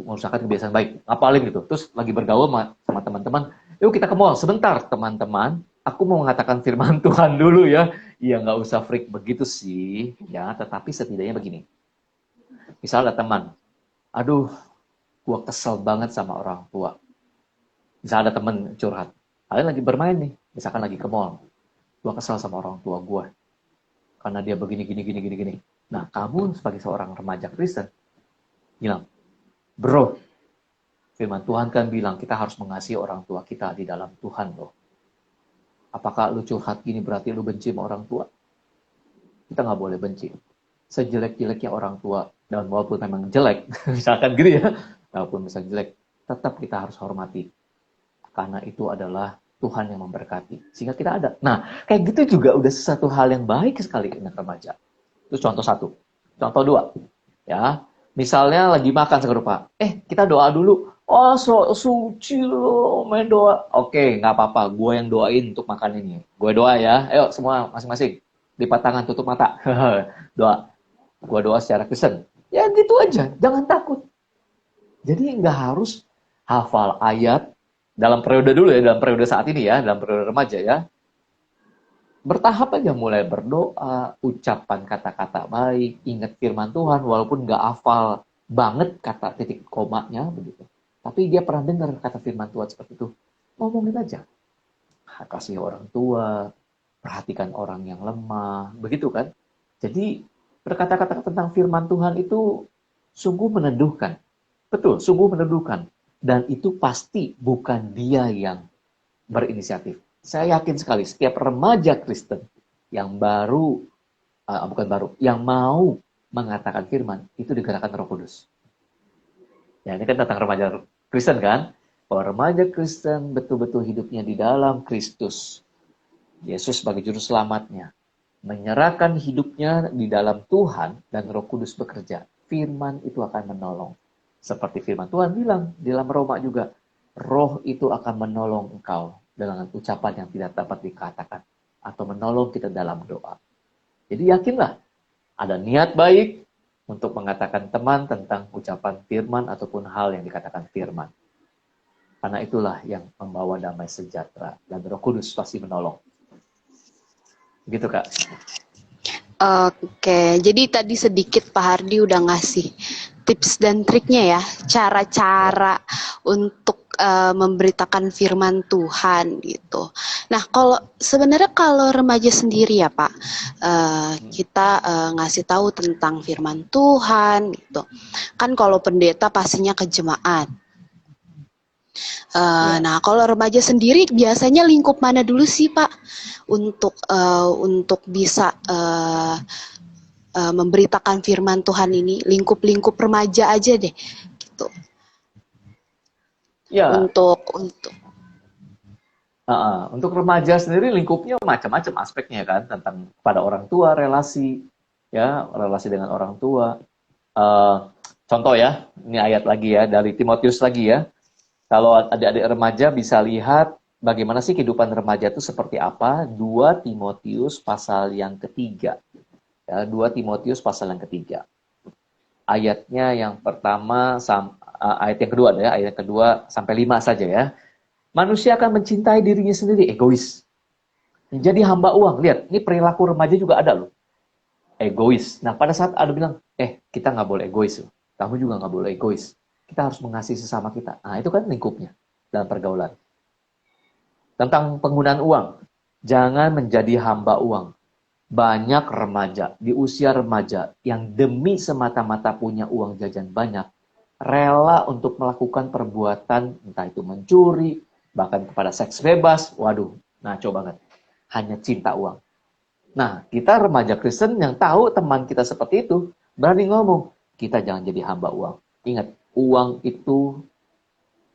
merusakan kebiasaan baik. Hafalin gitu. Terus lagi bergaul sama teman-teman, yuk kita ke mall sebentar teman-teman. Aku mau mengatakan firman Tuhan dulu ya. Iya, nggak usah freak begitu sih ya, tetapi setidaknya begini. Misal ada teman, aduh, gua kesel banget sama orang tua. Misal ada teman curhat, kalian lagi bermain nih, misalkan lagi ke mall, gua kesel sama orang tua gua karena dia begini gini gini gini gini. Nah, kamu sebagai seorang remaja Kristen bilang, bro, firman Tuhan kan bilang kita harus mengasihi orang tua kita di dalam Tuhan loh. Apakah lu curhat gini berarti lu benci sama orang tua? Kita nggak boleh benci. Sejelek-jeleknya orang tua, dan walaupun memang jelek, misalkan gitu ya, walaupun misalnya jelek, tetap kita harus hormati. Karena itu adalah Tuhan yang memberkati. Sehingga kita ada. Nah, kayak gitu juga udah sesuatu hal yang baik sekali anak remaja. Itu contoh satu. Contoh dua. Ya, misalnya lagi makan segerupa. Kita doa dulu. Oh, so suci loh, main doa. Oke, nggak apa-apa. Gue yang doain untuk makan ini. Gue doa ya. Ayo semua masing-masing. Lipat tangan, tutup mata. Doa. Gue doa secara Kristen. Ya gitu aja. Jangan takut. Jadi nggak harus hafal ayat dalam periode dulu ya, dalam periode saat ini ya, dalam periode remaja ya. Bertahap aja mulai berdoa, ucapan kata-kata baik, ingat firman Tuhan walaupun nggak hafal banget kata titik komanya begitu. Tapi dia pernah dengar kata firman Tuhan seperti itu. Ngomongin aja. Kasih orang tua, perhatikan orang yang lemah, begitu kan? Jadi berkata-kata tentang firman Tuhan itu sungguh meneduhkan. Betul, sungguh meneduhkan. Dan itu pasti bukan dia yang berinisiatif. Saya yakin sekali setiap remaja Kristen yang bukan baru, yang mau mengatakan firman, itu digerakkan Roh Kudus. Ya, ini kan tentang remaja Kristen kan? Bahwa remaja Kristen betul-betul hidupnya di dalam Kristus. Yesus sebagai juru selamatnya. Menyerahkan hidupnya di dalam Tuhan dan Roh Kudus bekerja. Firman itu akan menolong. Seperti firman Tuhan bilang di dalam Roma juga, Roh itu akan menolong engkau dengan ucapan yang tidak dapat dikatakan atau menolong kita dalam doa. Jadi yakinlah ada niat baik untuk mengatakan teman tentang ucapan firman ataupun hal yang dikatakan firman. Karena itulah yang membawa damai sejahtera dan Roh Kudus pasti menolong. Begitu Kak. Oke, jadi tadi sedikit Pak Hardi udah ngasih tips dan triknya ya, cara-cara untuk memberitakan firman Tuhan gitu. Nah, sebenarnya kalau remaja sendiri ya Pak, kita ngasih tahu tentang firman Tuhan gitu. Kan kalau pendeta pastinya ke jemaat. Nah, kalau remaja sendiri biasanya lingkup mana dulu sih Pak untuk bisa memberitakan firman Tuhan ini? Lingkup remaja aja deh, gitu. Ya. Untuk remaja sendiri lingkupnya macam-macam aspeknya kan, tentang pada orang tua, relasi dengan orang tua. Contoh ya, ini ayat lagi ya dari Timotius lagi ya. Kalau adik-adik remaja bisa lihat bagaimana sih kehidupan remaja itu seperti apa, 2 Timotius pasal yang ketiga. Ya, 2 Timotius pasal yang ketiga. Ayatnya yang pertama, ayat yang kedua ya, ayat kedua sampai 5 saja ya. Manusia akan mencintai dirinya sendiri, egois. Menjadi hamba uang. Lihat, ini perilaku remaja juga ada loh. Egois. Nah, pada saat ada bilang, kita nggak boleh egois loh. Kamu juga nggak boleh egois. Kita harus mengasihi sesama kita. Nah, itu kan lingkupnya dalam pergaulan. Tentang penggunaan uang. Jangan menjadi hamba uang. Banyak remaja di usia remaja yang demi semata-mata punya uang jajan banyak, rela untuk melakukan perbuatan entah itu mencuri, bahkan kepada seks bebas. Waduh, ngaco banget. Hanya cinta uang. Nah, kita remaja Kristen yang tahu teman kita seperti itu, berani ngomong, kita jangan jadi hamba uang. Ingat, uang itu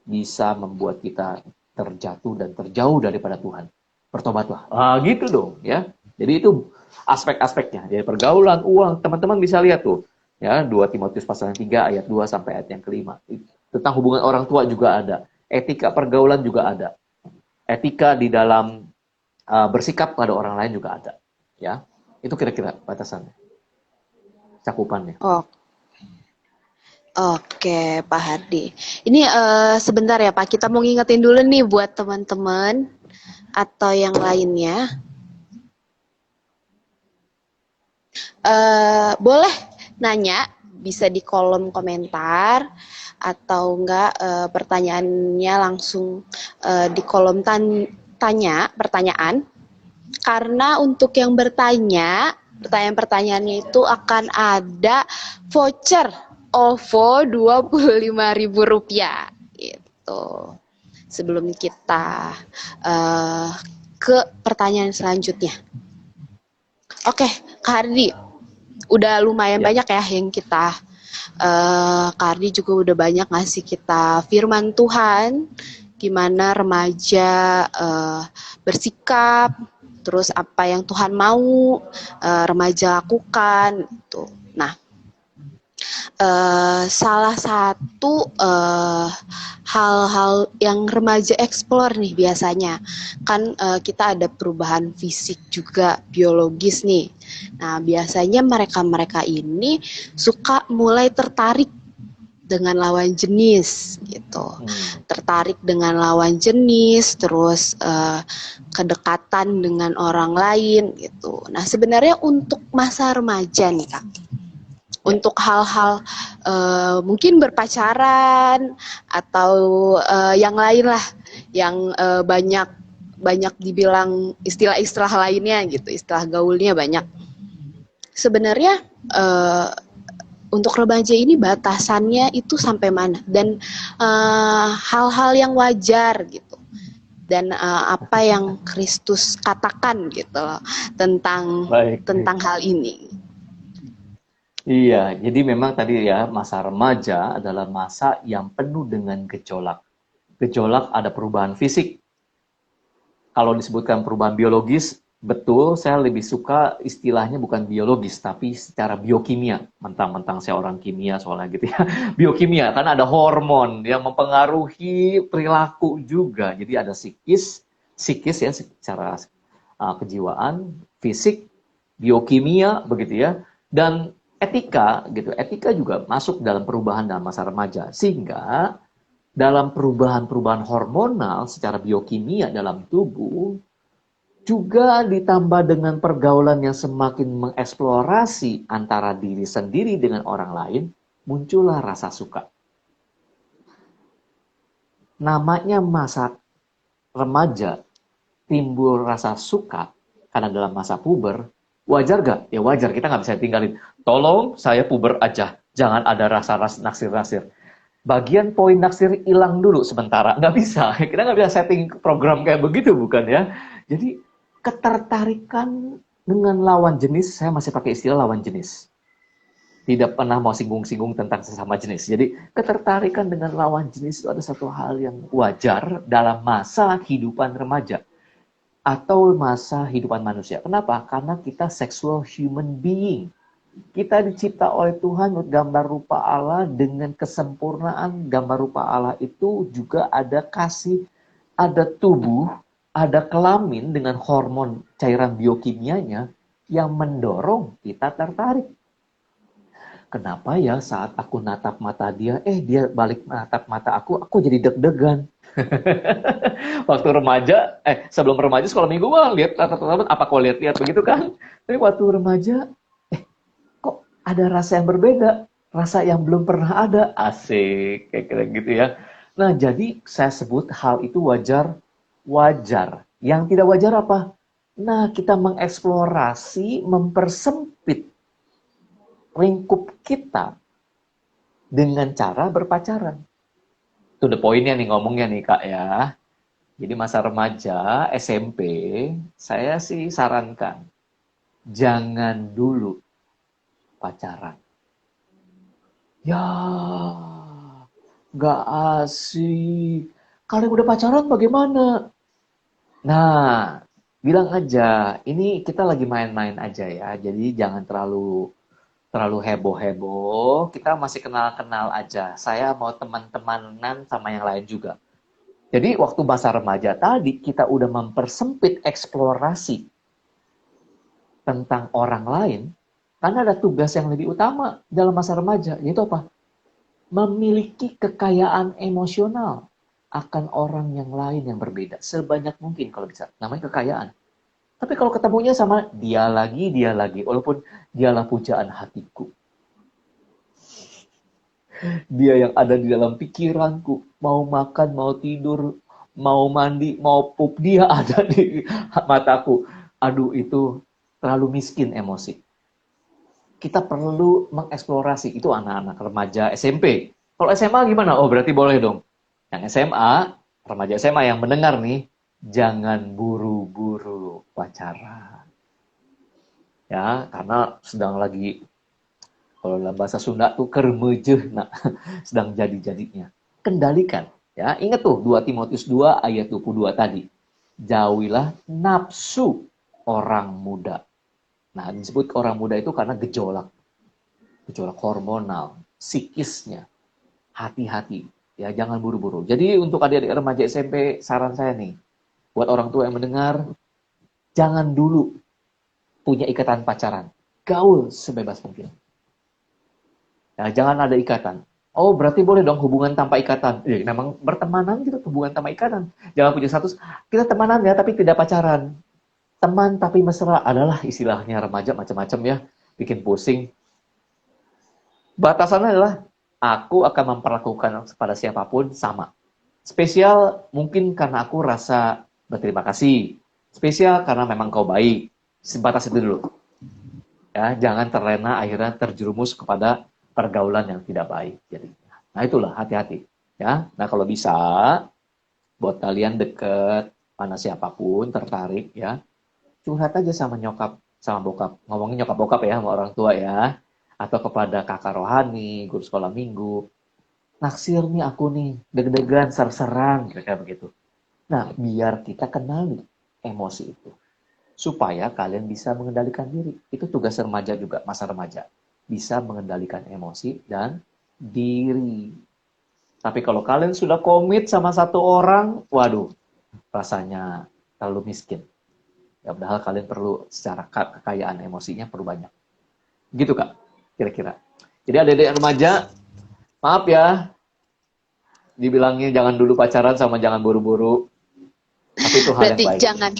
bisa membuat kita terjatuh dan terjauh daripada Tuhan. Bertobatlah. Gitu dong, ya. Jadi itu aspek-aspeknya. Jadi pergaulan, uang, teman-teman bisa lihat tuh. Ya, 2 Timotius pasal yang 3 ayat 2 sampai ayat yang kelima. Tentang hubungan orang tua juga ada. Etika pergaulan juga ada. Etika di dalam bersikap pada orang lain juga ada. Ya, itu kira-kira batasannya, cakupannya. Oh, oke, Pak Hardi. Ini sebentar ya Pak, kita mau ngingetin dulu nih buat teman-teman atau yang lainnya. Boleh nanya, bisa di kolom komentar atau enggak pertanyaannya langsung di kolom tanya pertanyaan. Karena untuk yang bertanya, pertanyaan-pertanyaannya itu akan ada voucher OVO Rp25.000 gitu. Sebelum kita ke pertanyaan selanjutnya. Oke, Kak Hardi, udah lumayan banyak ya yang kita Kak Hardi juga udah banyak ngasih kita firman Tuhan, gimana remaja bersikap, terus apa yang Tuhan mau remaja lakukan gitu. Nah, salah satu hal-hal yang remaja explore nih biasanya kan kita ada perubahan fisik juga biologis nih. Nah, biasanya mereka-mereka ini suka mulai tertarik dengan lawan jenis gitu. Tertarik dengan lawan jenis, terus kedekatan dengan orang lain gitu. Nah, sebenarnya untuk masa remaja nih Kak, untuk hal-hal mungkin berpacaran atau yang lain lah, yang banyak dibilang istilah-istilah lainnya gitu, istilah gaulnya banyak. Sebenarnya untuk remaja ini batasannya itu sampai mana, dan hal-hal yang wajar gitu, dan apa yang Kristus katakan gitu loh tentang hal ini. Iya, jadi memang tadi ya, masa remaja adalah masa yang penuh dengan gejolak. Gejolak, ada perubahan fisik. Kalau disebutkan perubahan biologis, betul, saya lebih suka istilahnya bukan biologis, tapi secara biokimia. Mentang-mentang saya orang kimia soalnya gitu ya. Biokimia, karena ada hormon yang mempengaruhi perilaku juga. Jadi ada psikis ya, secara kejiwaan, fisik, biokimia, begitu ya. Dan etika gitu. Etika juga masuk dalam perubahan dalam masa remaja. Sehingga dalam perubahan-perubahan hormonal secara biokimia dalam tubuh juga ditambah dengan pergaulan yang semakin mengeksplorasi antara diri sendiri dengan orang lain, muncullah rasa suka. Namanya masa remaja timbul rasa suka karena dalam masa puber. Wajar gak? Ya wajar, kita nggak bisa tinggalin. Tolong saya puber aja, jangan ada rasa naksir-naksir. Bagian poin naksir hilang dulu sementara, nggak bisa. Kita nggak bisa setting program kayak begitu, bukan ya? Jadi ketertarikan dengan lawan jenis, saya masih pakai istilah lawan jenis. Tidak pernah mau singgung-singgung tentang sesama jenis. Jadi ketertarikan dengan lawan jenis itu ada satu hal yang wajar dalam masa kehidupan remaja. Atau masa kehidupan manusia. Kenapa? Karena kita sexual human being. Kita dicipta oleh Tuhan menurut gambar rupa Allah dengan kesempurnaan. Gambar rupa Allah itu juga ada kasih, ada tubuh, ada kelamin dengan hormon cairan biokimianya yang mendorong kita tertarik. Kenapa ya saat aku natap mata dia, dia balik natap mata aku jadi deg-degan. Waktu remaja, sebelum remaja sekolah minggu, lihat teman-teman, apa kau lihat-lihat begitu kan? Tapi waktu remaja, kok ada rasa yang berbeda, rasa yang belum pernah ada, asik, kayak gitu ya. Nah, jadi saya sebut hal itu wajar. Yang tidak wajar apa? Nah, kita mengeksplorasi, mempersempit lingkup kita dengan cara berpacaran. Itu the point-nya nih ngomongnya nih Kak ya. Jadi masa remaja, SMP, saya sih sarankan, jangan dulu pacaran. Ya, nggak asik. Kalian udah pacaran bagaimana? Nah, bilang aja, ini kita lagi main-main aja ya. Jadi jangan terlalu terlalu heboh-heboh. Kita masih kenal-kenal aja. Saya mau teman-temanan sama yang lain juga. Jadi waktu masa remaja tadi kita udah mempersempit eksplorasi tentang orang lain, karena ada tugas yang lebih utama dalam masa remaja, yaitu apa? Memiliki kekayaan emosional akan orang yang lain yang berbeda sebanyak mungkin kalau bisa. Namanya kekayaan. Tapi kalau ketemunya sama dia lagi, walaupun dialah pujaan hatiku. Dia yang ada di dalam pikiranku, mau makan, mau tidur, mau mandi, mau pup, dia ada di mataku. Aduh, itu terlalu miskin emosi. Kita perlu mengeksplorasi, itu anak-anak remaja SMP. Kalau SMA gimana? Oh, berarti boleh dong. Yang SMA, remaja SMA yang mendengar nih, jangan buru-buru pacaran. Ya, karena sedang lagi, kalau dalam bahasa Sunda tuh kermejeh, nah, sedang jadi-jadinya. Kendalikan. Ya, ingat tuh 2 Timotius 2 ayat 22 tadi. Jauhilah nafsu orang muda. Nah, disebut orang muda itu karena gejolak hormonal, psikisnya. Hati-hati, ya jangan buru-buru. Jadi untuk adik-adik remaja SMP, saran saya nih, buat orang tua yang mendengar, jangan dulu punya ikatan pacaran. Gaul sebebas mungkin. Ya, jangan ada ikatan. Oh, berarti boleh dong hubungan tanpa ikatan. Memang bertemanan gitu, hubungan tanpa ikatan. Jangan punya status, kita temanan ya, tapi tidak pacaran. Teman tapi mesra adalah istilahnya remaja macam-macam ya. Bikin pusing. Batasannya adalah, aku akan memperlakukan kepada siapapun sama. Spesial mungkin karena aku rasa berterima kasih. Spesial karena memang kau baik. Sebatas itu dulu. Ya, jangan terlena akhirnya terjerumus kepada pergaulan yang tidak baik. Jadi, nah itulah hati-hati. Ya, nah kalau bisa buat kalian deket mana siapapun tertarik ya, curhat aja sama nyokap, sama bokap. Ngomongin nyokap bokap ya, sama orang tua ya. Atau kepada kakak rohani, guru sekolah minggu. Naksir nih aku nih, deg-degan, ser-seran, kira-kira begitu. Nah, biar kita kenali emosi itu. Supaya kalian bisa mengendalikan diri. Itu tugas remaja juga, masa remaja. Bisa mengendalikan emosi dan diri. Tapi kalau kalian sudah komit sama satu orang, waduh, rasanya terlalu miskin. Ya, padahal kalian perlu secara kekayaan emosinya perlu banyak. Gitu Kak, kira-kira. Jadi adik-adik remaja, maaf ya, dibilangnya jangan dulu pacaran sama jangan buru-buru. Tapi itu hal yang Berarti baik. jangan,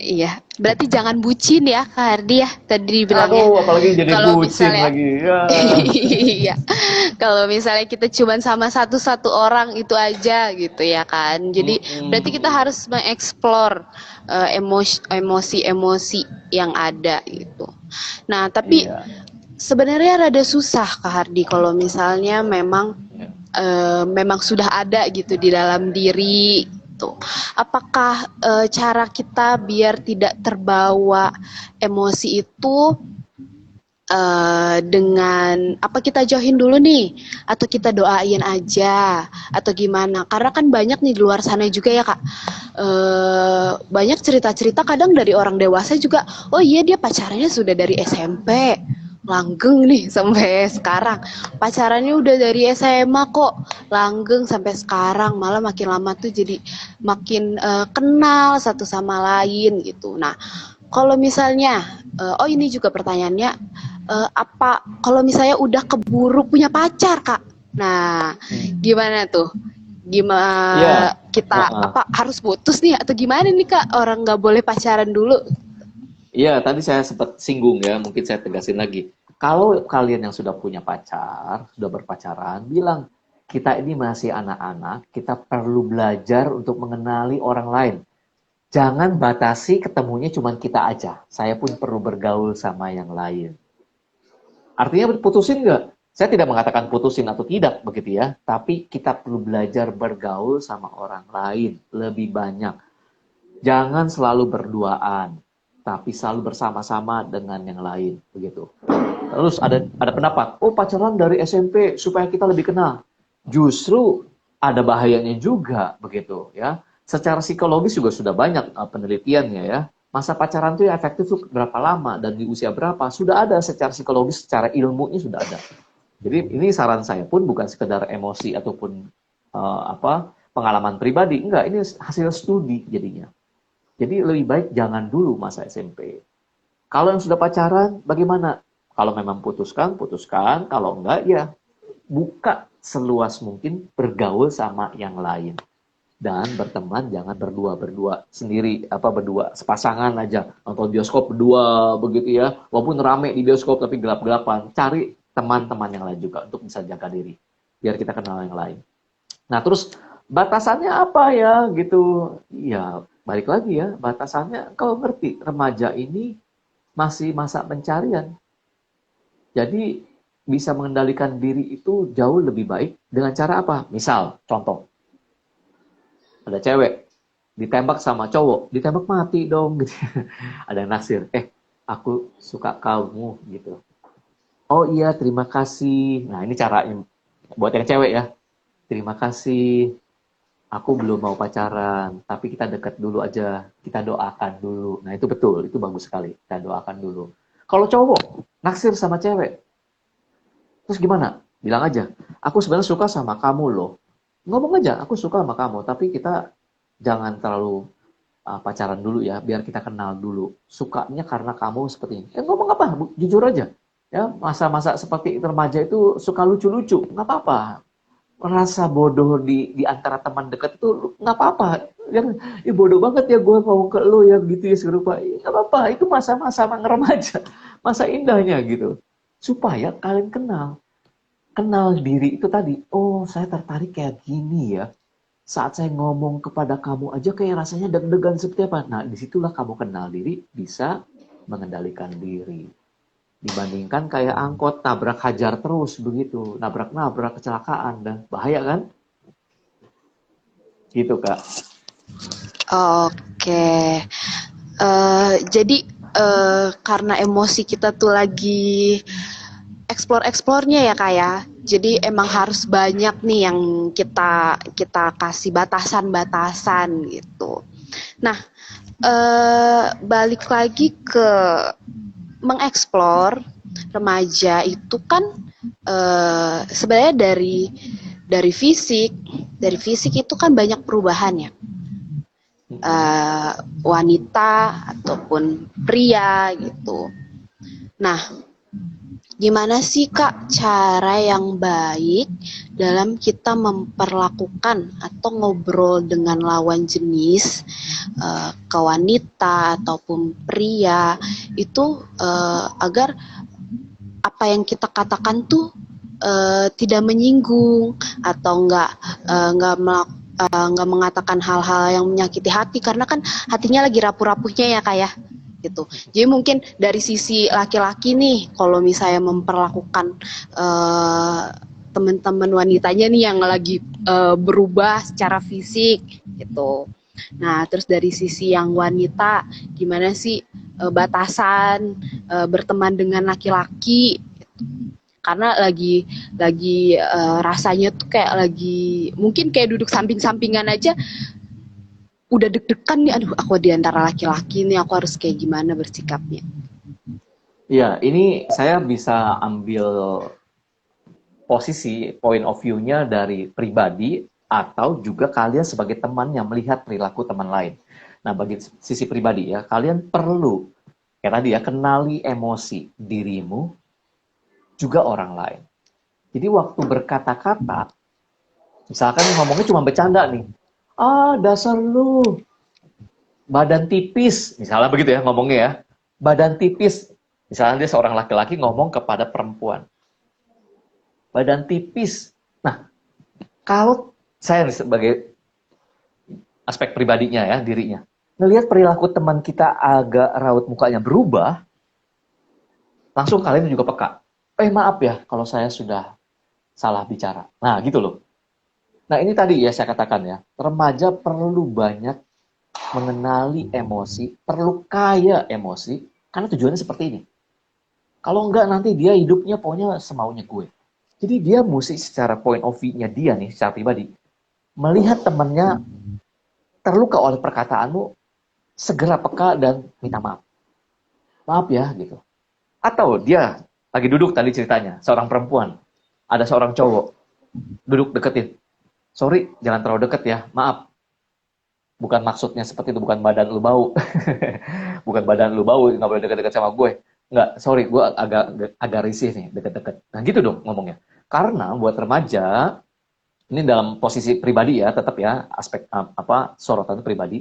iya, berarti jangan bucin ya Kak Hardi ya, tadi dibilangnya. Aduh, apalagi jadi Kalau bucin misalnya, lagi. Ya. iya, kalau misalnya kita cuma sama satu-satu orang itu aja gitu ya kan. Jadi berarti kita Mm-mm. harus mengeksplor emosi-emosi yang ada gitu. Nah, tapi Iya. sebenarnya rada susah Kak Hardi kalau misalnya memang Iya. memang sudah ada gitu di dalam diri gitu. Apakah cara kita biar tidak terbawa emosi itu dengan apa kita jauhin dulu nih atau kita doain aja atau gimana? Karena kan banyak nih di luar sana juga ya Kak. Banyak cerita-cerita kadang dari orang dewasa juga. Oh iya dia pacarannya sudah dari SMP. Langgeng nih sampai sekarang. Pacarannya udah dari SMA kok. Langgeng sampai sekarang. Malah makin lama tuh jadi makin kenal satu sama lain gitu. Nah, kalau misalnya oh ini juga pertanyaannya apa kalau misalnya udah keburu punya pacar, Kak? Nah, gimana tuh? Iya. Gimana kita Heeh. apa harus putus nih atau gimana nih, Kak? Orang nggak boleh pacaran dulu. Iya, tadi saya sempat singgung ya, mungkin saya tegasin lagi. Kalau kalian yang sudah punya pacar, sudah berpacaran, bilang, kita ini masih anak-anak, kita perlu belajar untuk mengenali orang lain. Jangan batasi ketemunya cuma kita aja. Saya pun perlu bergaul sama yang lain. Artinya putusin nggak? Saya tidak mengatakan putusin atau tidak begitu ya. Tapi kita perlu belajar bergaul sama orang lain lebih banyak. Jangan selalu berduaan, tapi selalu bersama-sama dengan yang lain begitu. Terus ada pendapat, oh pacaran dari SMP supaya kita lebih kenal. Justru ada bahayanya juga begitu ya. Secara psikologis juga sudah banyak penelitiannya ya. Masa pacaran itu efektif tuh berapa lama dan di usia berapa sudah ada secara psikologis, secara ilmunya sudah ada. Jadi ini saran saya pun bukan sekedar emosi ataupun pengalaman pribadi, enggak, ini hasil studi jadinya. Jadi lebih baik jangan dulu masa SMP. Kalau yang sudah pacaran, bagaimana? Kalau memang putuskan, putuskan. Kalau enggak, ya buka seluas mungkin bergaul sama yang lain. Dan berteman jangan berdua-berdua sendiri, berdua, sepasangan aja. Nonton bioskop berdua, begitu ya. Walaupun rame di bioskop tapi gelap-gelapan. Cari teman-teman yang lain juga untuk bisa jaga diri. Biar kita kenal yang lain. Nah, terus batasannya apa ya gitu? Ya, balik lagi ya, batasannya kalau ngerti, remaja ini masih masa pencarian. Jadi bisa mengendalikan diri itu jauh lebih baik dengan cara apa? Misal, contoh, ada cewek ditembak sama cowok, ditembak mati dong gitu. Ada yang naksir, aku suka kamu gitu. Oh iya, terima kasih. Nah, ini caranya buat yang cewek ya. Terima kasih. Aku belum mau pacaran, tapi kita dekat dulu aja. Kita doakan dulu. Nah, itu betul, itu bagus sekali. Kita doakan dulu. Kalau cowok naksir sama cewek, terus gimana? Bilang aja, aku sebenarnya suka sama kamu loh. Ngomong aja, aku suka sama kamu, tapi kita jangan terlalu pacaran dulu ya, biar kita kenal dulu. Sukanya karena kamu seperti ini. Ngomong apa? Jujur aja. Ya, masa-masa seperti remaja itu suka lucu-lucu, nggak apa-apa. Rasa bodoh di antara teman dekat itu nggak apa-apa. Yang bodoh banget ya gue mau ke lo yang gitu ya serupa. Nggak apa-apa, itu masa-masa remaja, masa indahnya gitu. Supaya kalian kenal diri itu tadi. Oh, saya tertarik kayak gini ya. Saat saya ngomong kepada kamu aja kayak rasanya deg-degan seperti apa. Nah, disitulah kamu kenal diri, bisa mengendalikan diri. Dibandingkan kayak angkot, nabrak hajar terus begitu. Nabrak-nabrak, kecelakaan. Dan bahaya kan? Gitu, Kak. Oke. Jadi karena emosi kita tuh lagi explore-explore-nya ya Kak ya. Jadi emang harus banyak nih yang kita kasih batasan-batasan gitu. Nah, balik lagi ke mengeksplor remaja itu kan sebenarnya dari fisik itu kan banyak perubahan ya. Wanita ataupun pria gitu. Nah, gimana sih Kak cara yang baik dalam kita memperlakukan atau ngobrol dengan lawan jenis ke wanita ataupun pria itu agar apa yang kita katakan tuh tidak menyinggung atau nggak mengatakan hal-hal yang menyakiti hati karena kan hatinya lagi rapuh-rapuhnya ya Kak ya gitu. Jadi mungkin dari sisi laki-laki nih, kalau misalnya memperlakukan teman-teman wanitanya nih yang lagi berubah secara fisik gitu. Nah, terus dari sisi yang wanita, gimana sih batasan berteman dengan laki-laki? Gitu. Karena lagi rasanya tuh kayak lagi mungkin kayak duduk samping-sampingan aja udah deg-degan nih, aduh aku di antara laki-laki nih, aku harus kayak gimana bersikapnya. Iya, ini saya bisa ambil posisi point of view-nya dari pribadi atau juga kalian sebagai teman yang melihat perilaku teman lain. Nah, bagi sisi pribadi ya, kalian perlu kayak tadi ya, kenali emosi dirimu juga orang lain. Jadi waktu berkata-kata, misalkan ngomongnya cuma bercanda nih. Ah, dasar lu badan tipis, misalnya begitu ya ngomongnya ya. Badan tipis, misalnya dia seorang laki-laki ngomong kepada perempuan. Badan tipis. Nah, kalau saya sebagai aspek pribadinya ya, dirinya. ngelihat perilaku teman kita agak raut mukanya berubah, langsung kalian juga peka. Maaf ya kalau saya sudah salah bicara. Nah, gitu loh. Nah, ini tadi ya saya katakan ya, remaja perlu banyak mengenali emosi, perlu kaya emosi, karena tujuannya seperti ini. Kalau enggak nanti dia hidupnya pokoknya semaunya gue. Jadi dia mesti secara point of view-nya dia nih, secara pribadi, melihat temannya terluka oleh perkataanmu, segera peka dan minta maaf. Maaf ya, gitu. Atau dia lagi duduk tadi ceritanya, seorang perempuan, ada seorang cowok, duduk deketin. Sorry, jangan terlalu deket ya, maaf. Bukan maksudnya seperti itu, bukan badan lu bau. Bukan badan lu bau, nggak boleh deket-deket sama gue. Nggak, sorry, gue agak risih nih, deket-deket. Nah gitu dong ngomongnya. Karena buat remaja, ini dalam posisi pribadi ya, tetap ya, aspek sorotan itu pribadi.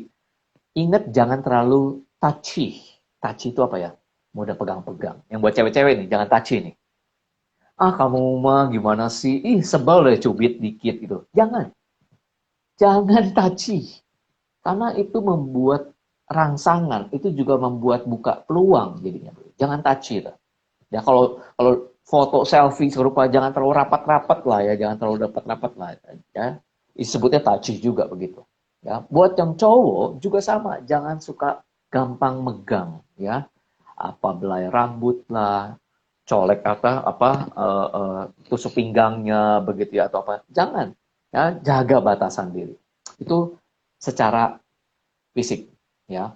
Ingat jangan terlalu touchy. Touchy itu apa ya? Mudah pegang-pegang. Yang buat cewek-cewek nih, jangan touchy nih. Kamu mah gimana sih? Sebel deh cubit dikit gitu. Jangan. Jangan touchy. Karena itu membuat rangsangan, itu juga membuat buka peluang jadinya. Jangan touchy lah. Ya kalau foto selfie serupa jangan terlalu rapat-rapat lah ya, jangan terlalu rapat-rapat lah ya. Disebutnya touchy juga begitu. Ya, buat yang cowok juga sama, jangan suka gampang megang ya. Apa belai rambut lah, colek tusuk pinggangnya begitu ya atau apa. Jangan ya, jaga batasan diri. Itu secara fisik ya.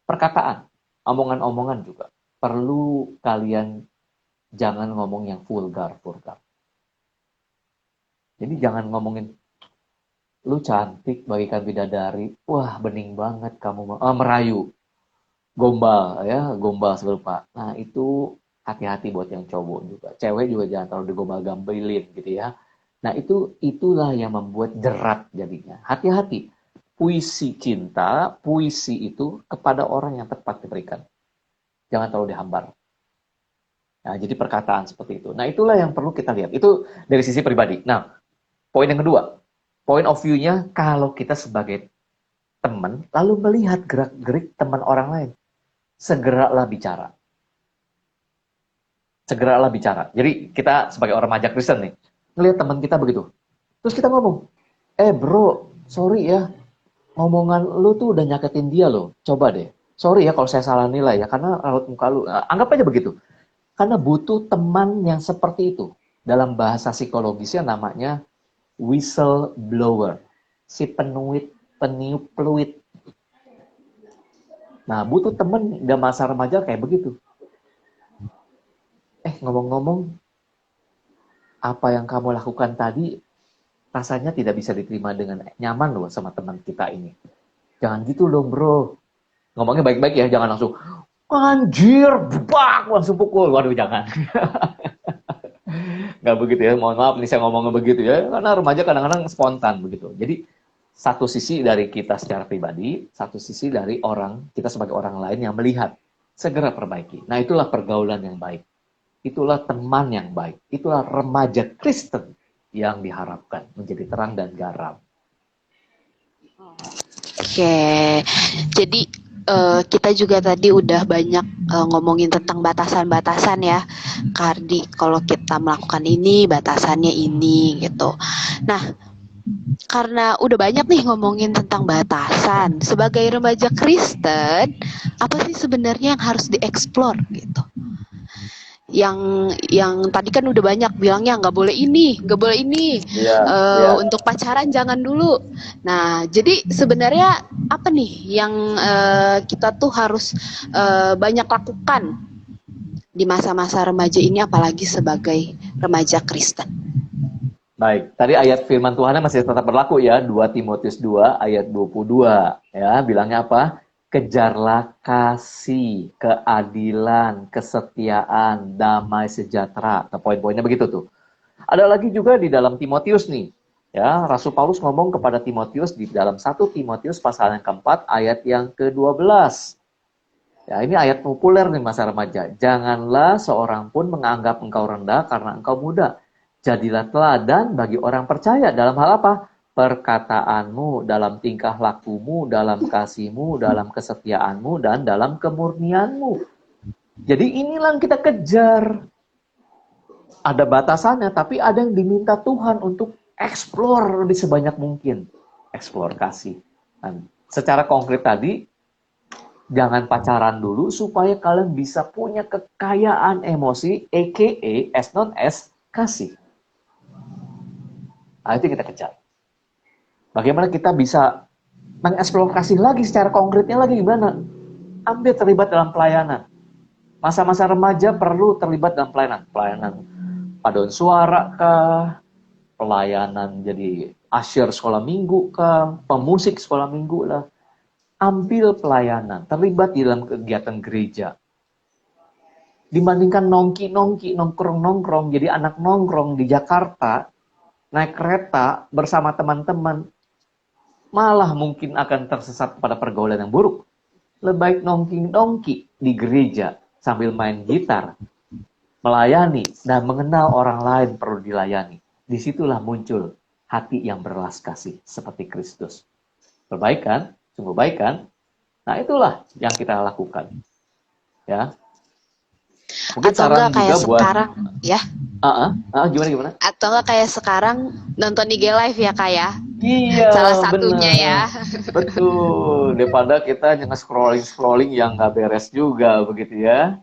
Perkataan, omongan-omongan juga perlu kalian jangan ngomong yang vulgar. Jadi jangan ngomongin lu cantik bagikan bidadari, wah bening banget kamu, merayu, gombal serupa. Nah itu hati-hati buat yang cowok juga, cewek juga jangan terlalu digombal-gambelin gitu ya. Nah itulah yang membuat jerat jadinya. Hati-hati, puisi cinta, puisi itu kepada orang yang tepat diberikan. Jangan terlalu dihambar. Nah, jadi perkataan seperti itu. Nah, itulah yang perlu kita lihat. Itu dari sisi pribadi. Nah, poin yang kedua. Point of view-nya kalau kita sebagai teman, lalu melihat gerak-gerik teman orang lain. Segeralah bicara. Segeralah bicara. Jadi, kita sebagai orang remaja Kristen nih, ngelihat teman kita begitu. Terus kita ngomong, bro, sorry ya, ngomongan lu tuh udah nyakitin dia loh. Coba deh. Sorry ya kalau saya salah nilai ya, karena raut muka lu. Nah, anggap aja begitu. Karena butuh teman yang seperti itu. Dalam bahasa psikologisnya namanya whistleblower. Si peniup peluit. Nah, butuh teman dalam masa remaja kayak begitu. Ngomong-ngomong, apa yang kamu lakukan tadi rasanya tidak bisa diterima dengan nyaman loh sama teman kita ini. Jangan gitu dong bro. Ngomongnya baik-baik ya, jangan langsung anjir, bak, langsung pukul. Waduh, jangan. Nggak begitu ya, mohon maaf nih saya ngomongnya begitu ya, karena remaja kadang-kadang spontan begitu. Jadi, satu sisi dari kita secara pribadi, satu sisi dari kita sebagai orang lain yang melihat. Segera perbaiki. Nah, itulah pergaulan yang baik. Itulah teman yang baik. Itulah remaja Kristen yang diharapkan menjadi terang dan garam. Oke, jadi kita juga tadi udah banyak ngomongin tentang batasan-batasan ya, Kardi. Kalau kita melakukan ini, batasannya ini gitu. Nah, karena udah banyak nih ngomongin tentang batasan, sebagai remaja Kristen, apa sih sebenarnya yang harus dieksplor gitu? Yang tadi kan udah banyak bilangnya nggak boleh ini, untuk pacaran jangan dulu. Nah, jadi sebenarnya apa nih yang kita tuh harus banyak lakukan di masa-masa remaja ini, apalagi sebagai remaja Kristen? Baik, tadi ayat firman Tuhannya masih tetap berlaku ya, 2 Timotius 2 ayat 22. Ya, bilangnya apa? Kejarlah kasih, keadilan, kesetiaan, damai sejahtera. Nah, poin-poinnya begitu tuh. Ada lagi juga di dalam Timotius nih. Ya, Rasul Paulus ngomong kepada Timotius di dalam 1 Timotius pasal yang keempat ayat yang ke-12. Ya, ini ayat populer nih masa remaja. Janganlah seorang pun menganggap engkau rendah karena engkau muda. Jadilah teladan bagi orang percaya dalam hal apa? perkataanmu, dalam tingkah lakumu, dalam kasihmu, dalam kesetiaanmu, dan dalam kemurnianmu. Jadi inilah yang kita kejar. Ada batasannya, tapi ada yang diminta Tuhan untuk explore di sebanyak mungkin. Explore kasih. Dan secara konkret tadi, jangan pacaran dulu supaya kalian bisa punya kekayaan emosi, aka as known as kasih. Nah, itu kita kejar. Bagaimana kita bisa mengeksplor kasih lagi secara konkretnya lagi gimana? Ambil terlibat dalam pelayanan. Masa-masa remaja perlu terlibat dalam pelayanan. Pelayanan paduan suara kah? Pelayanan jadi usher sekolah minggu kah? Pemusik sekolah minggu lah. Ambil pelayanan, terlibat di dalam kegiatan gereja. Dibandingkan nongki-nongki, nongkrong-nongkrong, jadi anak nongkrong di Jakarta, naik kereta bersama teman-teman, malah mungkin akan tersesat pada pergaulan yang buruk. Lebih baik nongki-nongki di gereja sambil main gitar, melayani dan mengenal orang lain perlu dilayani. Disitulah muncul hati yang berbelas kasih seperti Kristus. Berbaik kan? Sungguh baik kan? Nah itulah yang kita lakukan. Ya. Mungkin Atau enggak kayak buat sekarang ya? Gimana? Atau enggak kayak sekarang nonton IG live ya Kak ya? Iya, Salah satunya benar. ya. Betul. Daripada kita scrolling yang nggak beres juga begitu ya.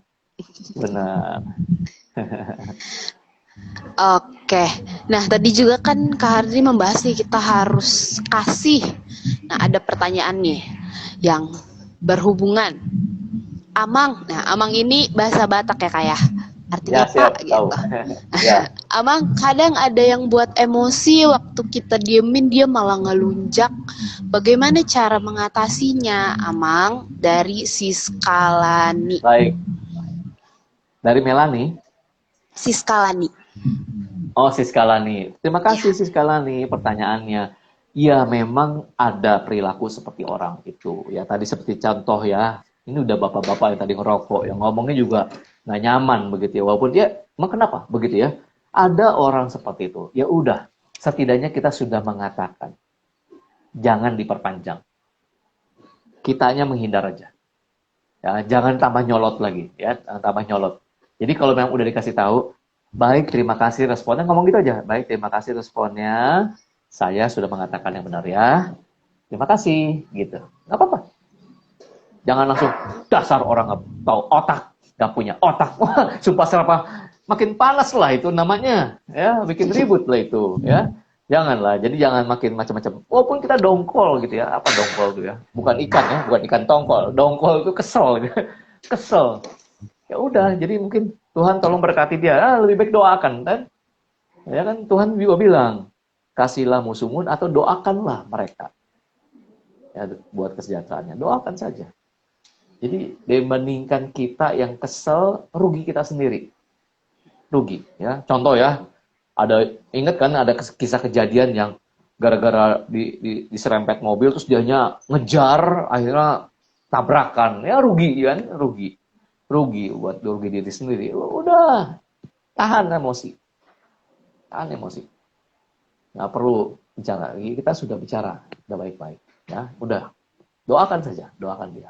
Benar. Oke. Nah, tadi juga kan Kak Hardri membahas nih kita harus kasih. Nah, ada pertanyaan nih yang berhubungan. Amang. Nah, amang ini bahasa Batak ya Kak ya? Artinya Ya, siap, Pak tahu. gitu. Ya. Amang, kadang ada yang buat emosi waktu kita diemin dia malah ngelunjak. Bagaimana cara mengatasinya, Amang? Dari Siskalani. Baik. Dari Melani. Siskalani. Oh, Siskalani. Terima kasih Siskalani pertanyaannya. Ya, memang ada perilaku seperti orang itu. Ya, tadi seperti contoh ya. Ini udah bapak-bapak yang tadi ngerokok, yang ngomongnya juga nggak nyaman begitu ya. Walaupun dia, emang kenapa begitu ya? Ada orang seperti itu. Ya udah, setidaknya kita sudah mengatakan, jangan diperpanjang. Kitanya menghindar aja. Ya, jangan tambah nyolot lagi, ya, tambah nyolot. Jadi kalau memang udah dikasih tahu, baik, terima kasih responnya, ngomong gitu aja. Baik, terima kasih responnya. Saya sudah mengatakan yang benar ya. Terima kasih, gitu. Nggak apa-apa. Jangan langsung, dasar orang nggak tahu otak, nggak punya otak. Wah, sumpah serapah. Makin panas lah itu namanya. Ya, bikin ribut lah itu. Ya, janganlah. Jadi jangan makin macam-macam. Walaupun kita dongkol gitu ya. Apa dongkol itu ya? Bukan ikan ya, bukan ikan tongkol. Dongkol itu kesel. Gitu. Kesel. Ya udah, jadi mungkin Tuhan tolong berkati dia. Lebih baik doakan kan? Ya kan Tuhan juga bilang, kasihlah musuhmu atau doakanlah mereka. Ya, buat kesejahteraannya. Doakan saja. Jadi dibandingkan kita yang kesel, rugi kita sendiri. Rugi, ya. Contoh ya, ingat kan ada kisah kejadian yang gara-gara diserempet mobil terus dianya ngejar, akhirnya tabrakan. Ya rugi kan, rugi. Rugi diri sendiri. Udah, tahan emosi. Tahan emosi. Nggak perlu bicara. Kita sudah bicara, udah baik-baik. Ya, udah. Doakan saja, doakan dia.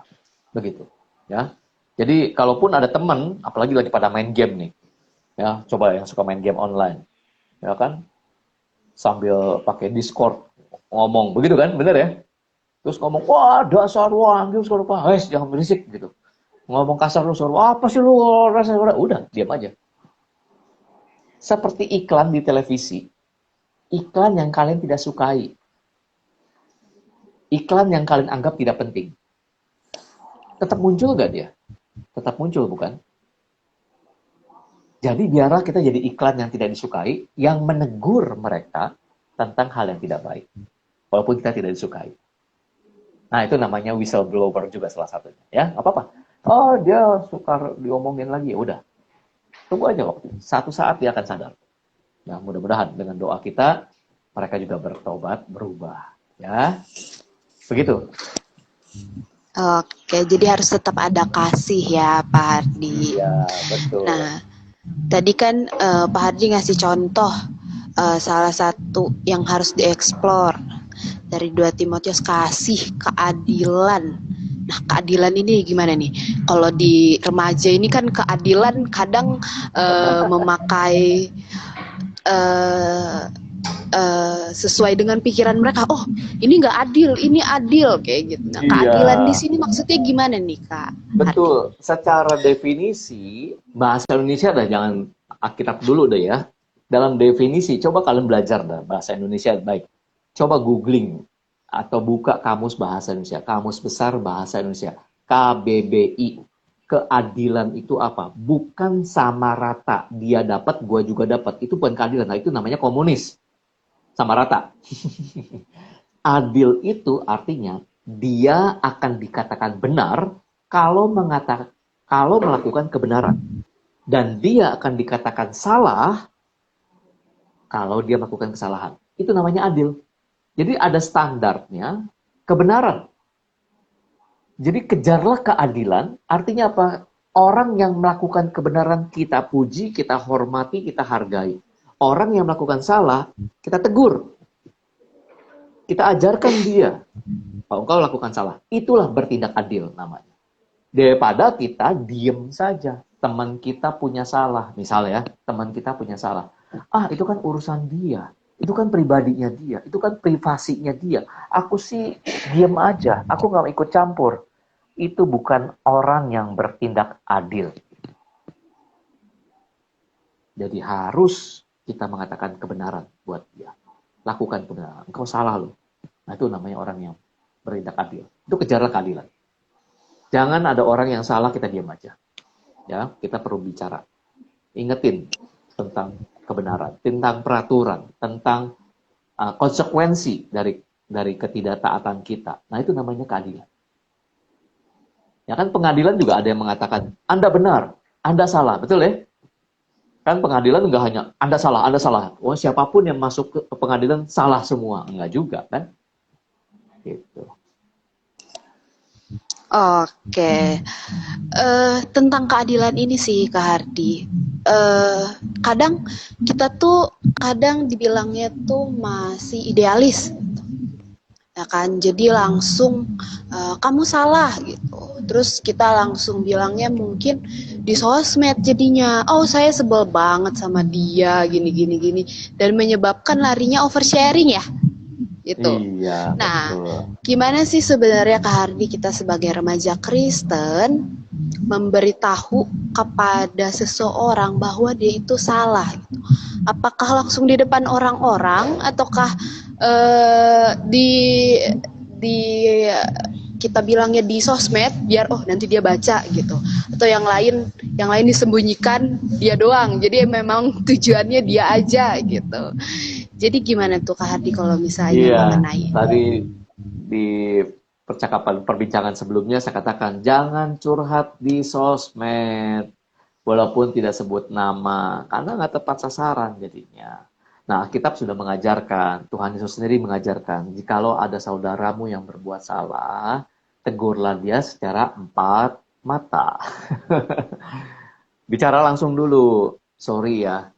Begitu, ya. Jadi kalaupun ada teman, apalagi lagi pada main game nih, ya, coba yang suka main game online, ya kan, sambil pakai Discord ngomong, begitu kan, bener ya? Terus ngomong, wah dasar wah, suara apa, jangan berisik gitu. Ngomong kasar lu, suara apa sih lu, udah diam aja. Seperti iklan di televisi, iklan yang kalian tidak sukai, iklan yang kalian anggap tidak penting. Tetap muncul gak dia? Tetap muncul, bukan? Jadi biarlah kita jadi iklan yang tidak disukai, yang menegur mereka tentang hal yang tidak baik. Walaupun kita tidak disukai. Nah, itu namanya whistleblower juga salah satunya. Ya, apa-apa. Oh, dia suka diomongin lagi. Ya udah. Tunggu aja waktu. Satu saat dia akan sadar. Nah, mudah-mudahan dengan doa kita, mereka juga bertobat, berubah. Ya, begitu. Oke, jadi harus tetap ada kasih ya Pak Hardi. Iya, betul. Nah, tadi kan Pak Hardi ngasih contoh salah satu yang harus dieksplor. dari 2 Timotius, kasih, keadilan. Nah, keadilan ini gimana nih? Kalau di remaja ini kan keadilan kadang memakai eh, sesuai dengan pikiran mereka. Oh, ini nggak adil, ini adil kayak gitu. Nah, Iya, keadilan di sini maksudnya gimana nih, Kak Hardi? betul. Secara definisi, bahasa Indonesia dah jangan Alkitab dulu deh ya. Dalam definisi, coba kalian belajar dah bahasa Indonesia baik. Coba googling atau buka kamus bahasa Indonesia, kamus besar bahasa Indonesia, KBBI. Keadilan itu apa? Bukan sama rata. Dia dapat, gua juga dapat. Itu bukan keadilan. Nah, itu namanya komunis. Sama rata. Adil itu artinya dia akan dikatakan benar kalau melakukan kebenaran, dan dia akan dikatakan salah kalau dia melakukan kesalahan. Itu namanya adil. Jadi ada standarnya kebenaran. Jadi kejarlah keadilan, artinya apa? Orang yang melakukan kebenaran kita puji, kita hormati, kita hargai. Orang yang melakukan salah, kita tegur. Kita ajarkan dia. Kalau engkau lakukan salah, itulah bertindak adil namanya. Daripada kita diem saja. Teman kita punya salah, misalnya ya, teman kita punya salah. Ah, itu kan urusan dia. Itu kan pribadinya dia. Itu kan privasinya dia. Aku sih diem aja. Aku nggak ikut campur. Itu bukan orang yang bertindak adil. Jadi harus kita mengatakan kebenaran buat dia. Lakukan kebenaran. Engkau salah loh. Nah, itu namanya orang yang bertindak adil. Itu kejarlah keadilan. Jangan ada orang yang salah kita diam aja. Ya, kita perlu bicara. Ingetin tentang kebenaran, tentang peraturan, tentang konsekuensi dari ketidaktaatan kita. Nah, itu namanya keadilan. Ya kan pengadilan juga ada yang mengatakan Anda benar, Anda salah, betul ya? Kan pengadilan nggak hanya Anda salah, Anda salah. Oh, siapapun yang masuk ke pengadilan salah semua, enggak juga kan? Gitu. Oke, tentang keadilan ini sih Kak Hardi, kadang kita tuh kadang dibilangnya tuh masih idealis, ya kan? Jadi langsung kamu salah gitu. Terus kita langsung bilangnya mungkin di sosmed jadinya, oh saya sebel banget sama dia gini gini gini, dan menyebabkan larinya oversharing ya. Itu. Iya, Nah, betul. gimana sih sebenarnya Kak Hardi kita sebagai remaja Kristen memberitahu kepada seseorang bahwa dia itu salah gitu. Apakah langsung di depan orang-orang ataukah di kita bilangnya di sosmed biar oh nanti dia baca gitu, atau yang lain disembunyikan dia doang, jadi memang tujuannya dia aja gitu. Jadi gimana tuh Kak Hardi kalau misalnya Iya, mengenai tadi di perbincangan sebelumnya saya katakan jangan curhat di sosmed, walaupun tidak sebut nama, karena nggak tepat sasaran jadinya. Nah, Alkitab sudah mengajarkan, Tuhan Yesus sendiri mengajarkan, jikalau ada saudaramu yang berbuat salah, tegurlah dia secara empat mata. Bicara langsung dulu, sorry ya,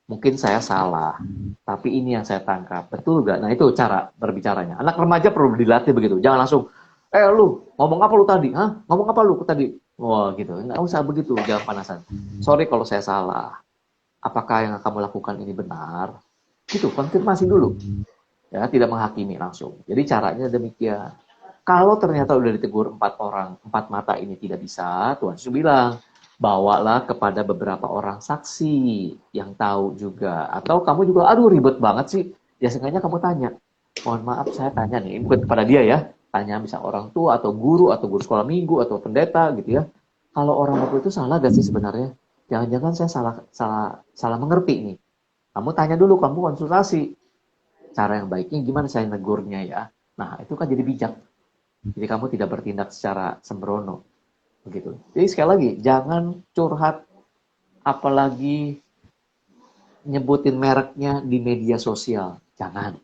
mungkin saya salah, tapi ini yang saya tangkap. Betul gak? Nah, itu cara berbicaranya. Anak remaja perlu dilatih begitu. Jangan langsung, lu, ngomong apa lu tadi? Hah? Ngomong apa lu tadi? Wah, gitu. Nggak usah begitu, jangan panasan. Sorry kalau saya salah. Apakah yang kamu lakukan ini benar? Gitu, konfirmasi dulu. Ya, tidak menghakimi langsung. Jadi caranya demikian. Kalau ternyata udah ditegur 4 orang, 4 mata ini tidak bisa, Tuhan Yesus bilang, bawalah kepada beberapa orang saksi yang tahu juga. Atau kamu juga, aduh ribet banget sih. Ya seenggaknya kamu tanya. Mohon maaf saya tanya nih, bukan kepada dia ya. Tanya bisa orang tua atau guru sekolah minggu atau pendeta gitu ya. Kalau orang waktu itu salah gak sih sebenarnya? Jangan-jangan saya salah mengerti nih. Kamu tanya dulu, kamu konsultasi. Cara yang baiknya gimana saya negurnya ya. Nah, itu kan jadi bijak. Jadi kamu tidak bertindak secara sembrono. Begitu. Jadi sekali lagi, jangan curhat apalagi nyebutin mereknya di media sosial. Jangan.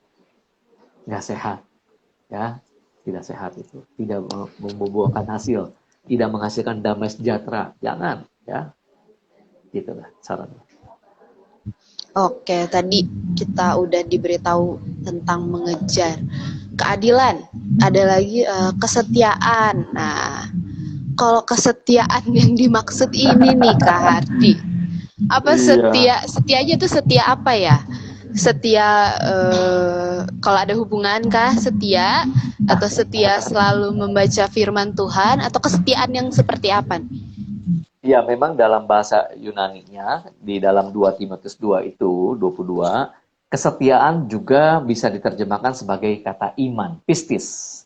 Nggak sehat. Ya, tidak sehat itu. Tidak membuahkan hasil. Tidak menghasilkan damai sejahtera. Jangan. Ya, gitulah sarannya. Oke, tadi kita udah diberitahu tentang mengejar keadilan, ada lagi kesetiaan. Nah, kalau kesetiaan yang dimaksud ini nih Kak Hardi, apa Iya. setianya tuh setia apa ya? Setia kalau ada hubungan kah setia, atau setia selalu membaca firman Tuhan, atau kesetiaan yang seperti apa? Ya, memang dalam bahasa Yunaninya, di dalam 2 Timotius 2 itu, 22, kesetiaan juga bisa diterjemahkan sebagai kata iman, pistis.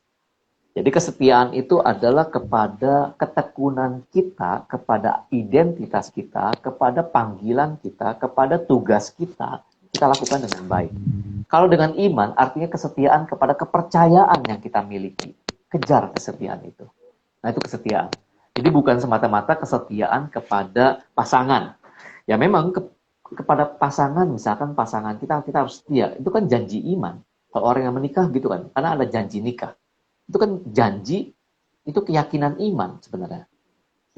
Jadi kesetiaan itu adalah kepada ketekunan kita, kepada identitas kita, kepada panggilan kita, kepada tugas kita lakukan dengan baik. Kalau dengan iman, artinya kesetiaan kepada kepercayaan yang kita miliki. Kejar kesetiaan itu. Nah, itu kesetiaan. Jadi bukan semata-mata kesetiaan kepada pasangan. Ya memang kepada pasangan, misalkan pasangan kita harus setia. Itu kan janji iman. Kalau orang yang menikah gitu kan, karena ada janji nikah. Itu kan janji, itu keyakinan iman sebenarnya.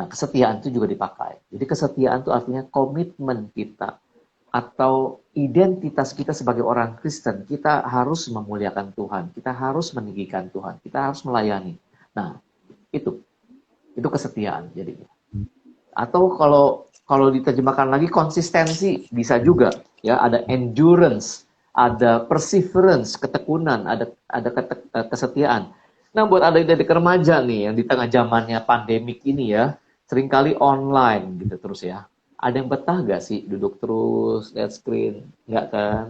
Nah, kesetiaan itu juga dipakai. Jadi kesetiaan itu artinya komitmen kita atau identitas kita sebagai orang Kristen. Kita harus memuliakan Tuhan, kita harus meninggikan Tuhan, kita harus melayani. Nah, itu kesetiaan jadinya. Atau kalau diterjemahkan lagi konsistensi bisa juga ya, ada endurance, ada perseverance, ketekunan, ada kesetiaan. Nah, buat adik-adik remaja nih yang di tengah zamannya pandemik ini ya, seringkali online gitu terus ya. Ada yang betah gak sih duduk terus lihat screen? Nggak kan?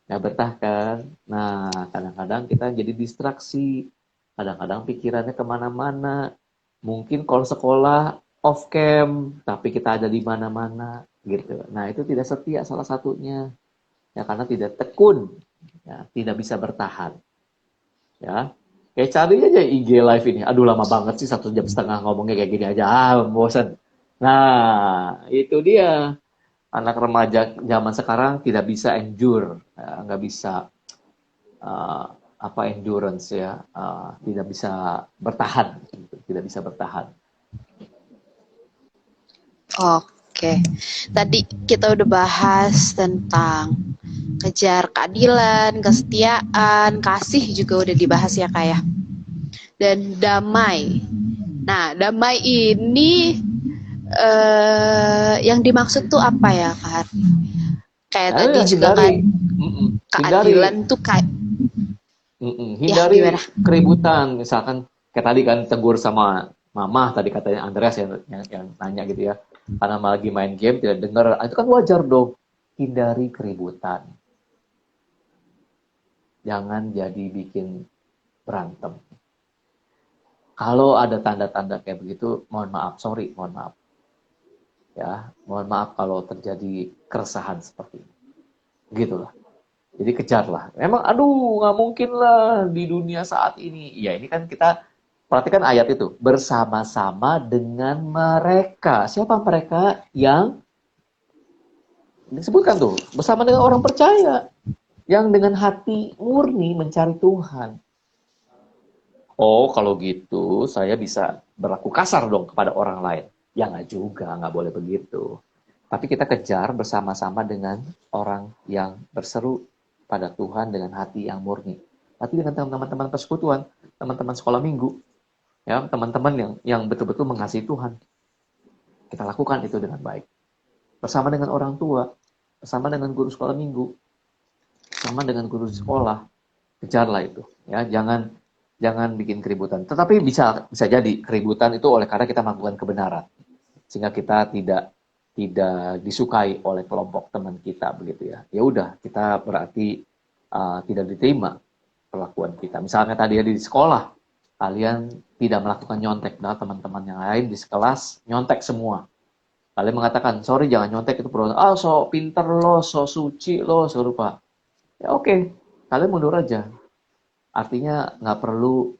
Nggak betah kan? Nah, kadang-kadang kita jadi distraksi. Kadang-kadang pikirannya kemana-mana. Mungkin kalau sekolah off cam, tapi kita ada di mana-mana gitu. Nah, itu tidak setia salah satunya. Ya, karena tidak tekun, ya, tidak bisa bertahan. Ya, kayak cari aja IG live ini. Aduh, lama banget sih 1,5 jam ngomongnya kayak gini aja. Bosan. Nah, itu dia. Anak remaja zaman sekarang tidak bisa endure, ya, nggak bisa uh, endurance ya, tidak bisa bertahan, gitu. Tidak bisa bertahan. Oke, tadi kita udah bahas tentang kejar keadilan, kesetiaan, kasih juga udah dibahas ya Kak ya. Dan damai. Nah, damai ini yang dimaksud tuh apa ya Kak? Kayak Nah, tadi juga hindari, kan hindari, keadilan tuh kayak ya hindari gimana? keributan. Misalkan kayak tadi kan tegur sama mama, tadi katanya Andreas yang nanya gitu ya. Karena lagi main game tidak dengar, itu kan wajar dong. Hindari keributan. Jangan jadi bikin berantem. Kalau ada tanda-tanda kayak begitu, mohon maaf, sorry, mohon maaf. Ya, mohon maaf kalau terjadi keresahan seperti ini. Gitulah. Jadi kejarlah. Memang, aduh, nggak mungkin lah di dunia saat ini. Ya, ini kan kita perhatikan ayat itu. Bersama-sama dengan mereka. Siapa mereka yang disebutkan tuh? Bersama dengan orang percaya. Yang dengan hati murni mencari Tuhan. Oh, kalau gitu saya bisa berlaku kasar dong kepada orang lain. Ya nggak juga, nggak boleh begitu. Tapi kita kejar bersama-sama dengan orang yang berseru pada Tuhan dengan hati yang murni. Tapi dengan teman-teman persekutuan, teman-teman sekolah minggu, ya teman-teman yang betul-betul mengasihi Tuhan, kita lakukan itu dengan baik. Bersama dengan orang tua, bersama dengan guru sekolah minggu, bersama dengan guru sekolah, kejarlah itu. Ya, jangan bikin keributan. Tetapi bisa jadi keributan itu oleh karena kita melakukan kebenaran, sehingga kita tidak disukai oleh kelompok teman kita begitu ya. Ya udah, kita berarti tidak diterima perlakuan kita. Misalnya tadi di sekolah, kalian tidak melakukan nyontek, nah teman-teman yang lain di kelas nyontek semua. Kalian mengatakan, sorry jangan nyontek, itu perlu. So pinter lo, so suci lo, serupa. Ya oke, kalian mundur aja. Artinya nggak perlu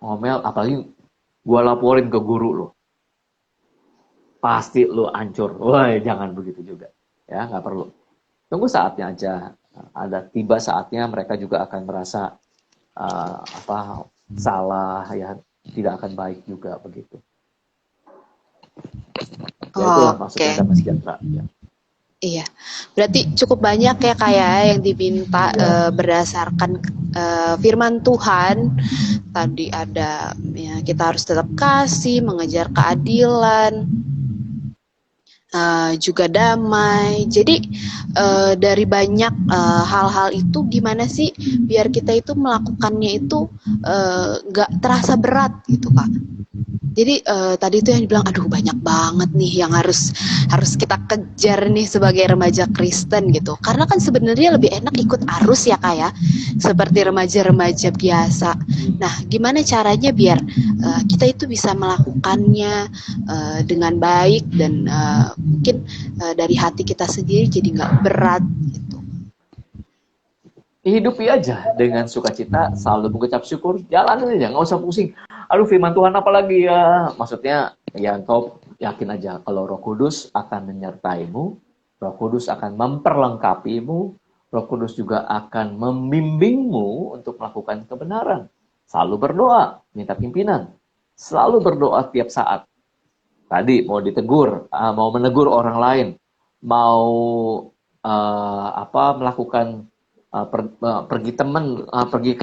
ngomel, apalagi gua laporin ke guru lo. Pasti lo hancur. Wah, jangan begitu juga. Ya, nggak perlu. Tunggu saatnya aja. Ada tiba saatnya mereka juga akan merasa salah ya, tidak akan baik juga begitu. Ya itulah maksudnya damai sejahtera. Ya. Iya, berarti cukup banyak ya kayak yang diminta berdasarkan firman Tuhan. Tadi ada ya, kita harus tetap kasih, mengejar keadilan, juga damai. Jadi dari banyak hal-hal itu gimana sih biar kita itu melakukannya itu nggak terasa berat gitu Kak. Jadi tadi itu yang dibilang, aduh banyak banget nih yang harus kita kejar nih sebagai remaja Kristen gitu. Karena kan sebenarnya lebih enak ikut arus ya Kak ya, seperti remaja-remaja biasa. Nah, gimana caranya biar kita itu bisa melakukannya dengan baik dan mungkin dari hati kita sendiri jadi nggak berat gitu. Hidupi aja dengan sukacita, selalu mengucap syukur, jalanin aja, nggak usah pusing. Aduh, firman Tuhan apa lagi ya? Maksudnya, ya engkau yakin aja kalau Roh Kudus akan menyertaimu, Roh Kudus akan memperlengkapimu, Roh Kudus juga akan membimbingmu untuk melakukan kebenaran. Selalu berdoa, minta pimpinan. Selalu berdoa tiap saat. Tadi mau ditegur, mau menegur orang lain, mau melakukan pergi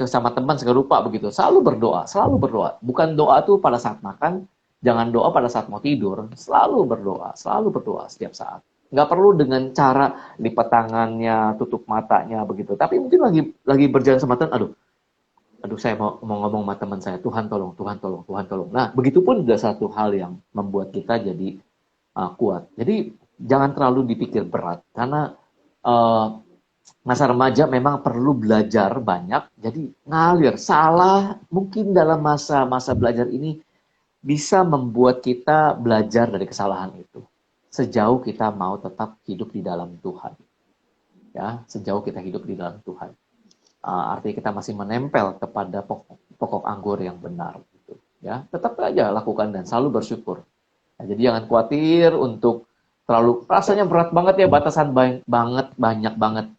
sama teman segala rupa begitu. Selalu berdoa. Bukan doa tuh pada saat makan, jangan doa pada saat mau tidur. Selalu berdoa setiap saat. Nggak perlu dengan cara lipat tangannya, tutup matanya begitu. Tapi mungkin lagi berjalan sama teman, aduh saya mau ngomong sama teman saya, Tuhan tolong. Nah, begitupun juga satu hal yang membuat kita jadi kuat. Jadi jangan terlalu dipikir berat, karena masa remaja memang perlu belajar banyak, jadi ngalir. Salah mungkin dalam masa belajar ini bisa membuat kita belajar dari kesalahan itu. Sejauh kita mau tetap hidup di dalam Tuhan. Ya, sejauh kita hidup di dalam Tuhan. Artinya kita masih menempel kepada pokok anggur yang benar. Gitu. Ya, tetap aja lakukan dan selalu bersyukur. Nah, jadi jangan khawatir untuk terlalu, rasanya berat banget ya, batasan banyak banget.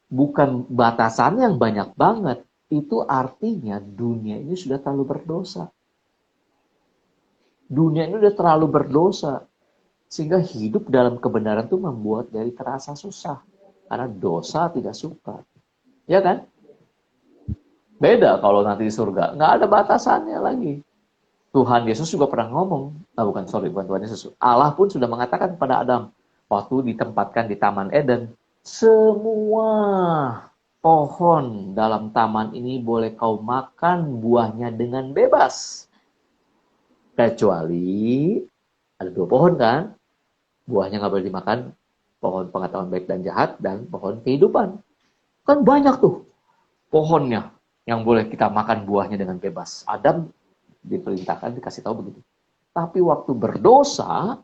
Bukan batasan yang banyak banget, itu artinya dunia ini sudah terlalu berdosa. Dunia ini sudah terlalu berdosa, sehingga hidup dalam kebenaran itu membuat dari terasa susah, karena dosa tidak suka. Ya kan? Beda kalau nanti di surga, nggak ada batasannya lagi. Tuhan Yesus juga pernah ngomong, bukan Tuhan Yesus, Allah pun sudah mengatakan kepada Adam, waktu ditempatkan di Taman Eden, semua pohon dalam taman ini boleh kau makan buahnya dengan bebas. Kecuali ada 2 pohon kan, buahnya nggak boleh dimakan, pohon pengetahuan baik dan jahat dan pohon kehidupan. Kan banyak tuh pohonnya yang boleh kita makan buahnya dengan bebas. Adam diperintahkan, dikasih tahu begitu. Tapi waktu berdosa,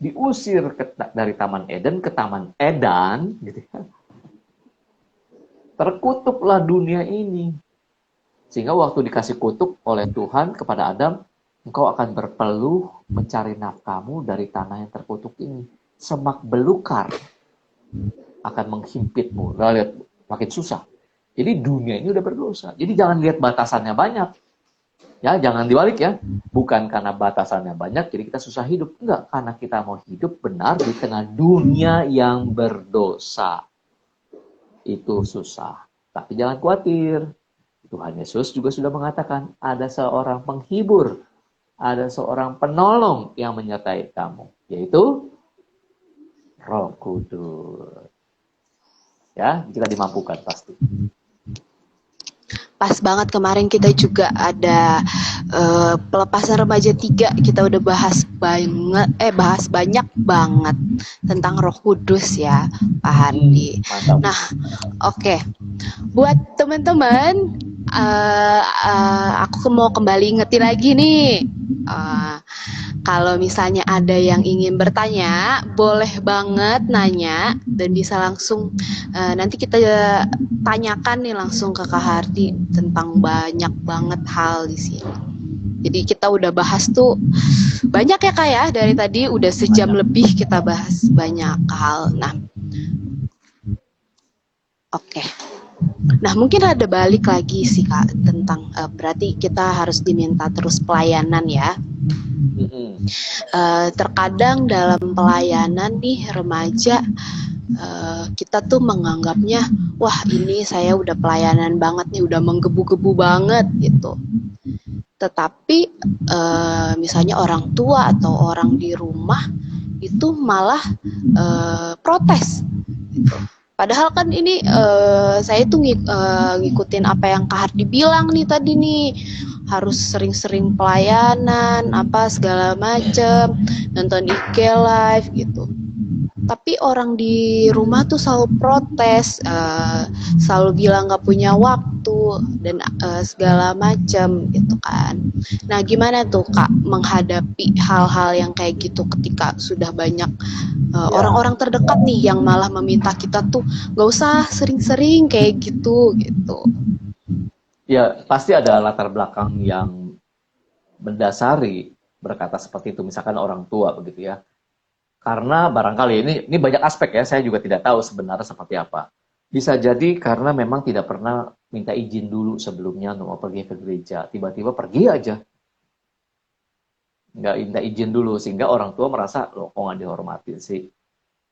diusir dari Taman Eden ke Taman Edan, gitu ya. Terkutuklah dunia ini. Sehingga waktu dikasih kutuk oleh Tuhan kepada Adam, engkau akan berpeluh mencari nafkahmu dari tanah yang terkutuk ini. Semak belukar akan menghimpitmu. Lihat, makin susah. Jadi dunia ini udah berdosa. Jadi jangan lihat batasannya banyak. Ya, jangan dibalik ya. Bukan karena batasannya banyak, jadi kita susah hidup. Enggak, karena kita mau hidup benar di tengah dunia yang berdosa. Itu susah. Tapi jangan khawatir. Tuhan Yesus juga sudah mengatakan, ada seorang penghibur, ada seorang penolong yang menyertai kamu. Yaitu Roh Kudus. Ya, kita dimampukan pasti. Pas banget kemarin kita juga ada pelepasan remaja 3, kita udah bahas banyak banget tentang Roh Kudus ya Pak Hardi. Nah, oke. Buat teman-teman, aku mau kembali ingetin lagi nih. Kalau misalnya ada yang ingin bertanya, boleh banget nanya dan bisa langsung nanti kita tanyakan nih langsung ke Kak Hardi tentang banyak banget hal di sini. Jadi kita udah bahas tuh banyak ya Kak ya, dari tadi udah sejam lebih kita bahas banyak hal. Nah, oke. Nah, mungkin ada balik lagi sih Kak tentang berarti kita harus diminta terus pelayanan ya. Terkadang dalam pelayanan nih remaja kita tuh menganggapnya, wah ini saya udah pelayanan banget nih, udah menggebu-gebu banget gitu. Tetapi misalnya orang tua atau orang di rumah itu malah protes gitu. Padahal kan ini saya tuh ngikutin apa yang Kak Hardi bilang nih tadi nih, harus sering-sering pelayanan apa segala macem, nonton IG live gitu. Tapi orang di rumah tuh selalu protes, selalu bilang nggak punya waktu dan segala macam gitu kan. Nah, gimana tuh Kak menghadapi hal-hal yang kayak gitu ketika sudah banyak orang-orang terdekat nih yang malah meminta kita tuh nggak usah sering-sering kayak gitu gitu. Ya, pasti ada latar belakang yang mendasari berkata seperti itu, misalkan orang tua begitu ya. Karena barangkali ini banyak aspek ya, saya juga tidak tahu sebenarnya seperti apa. Bisa jadi karena memang tidak pernah minta izin dulu sebelumnya untuk mau pergi ke gereja. Tiba-tiba pergi aja. Nggak minta izin dulu, sehingga orang tua merasa, loh kok nggak dihormatin sih.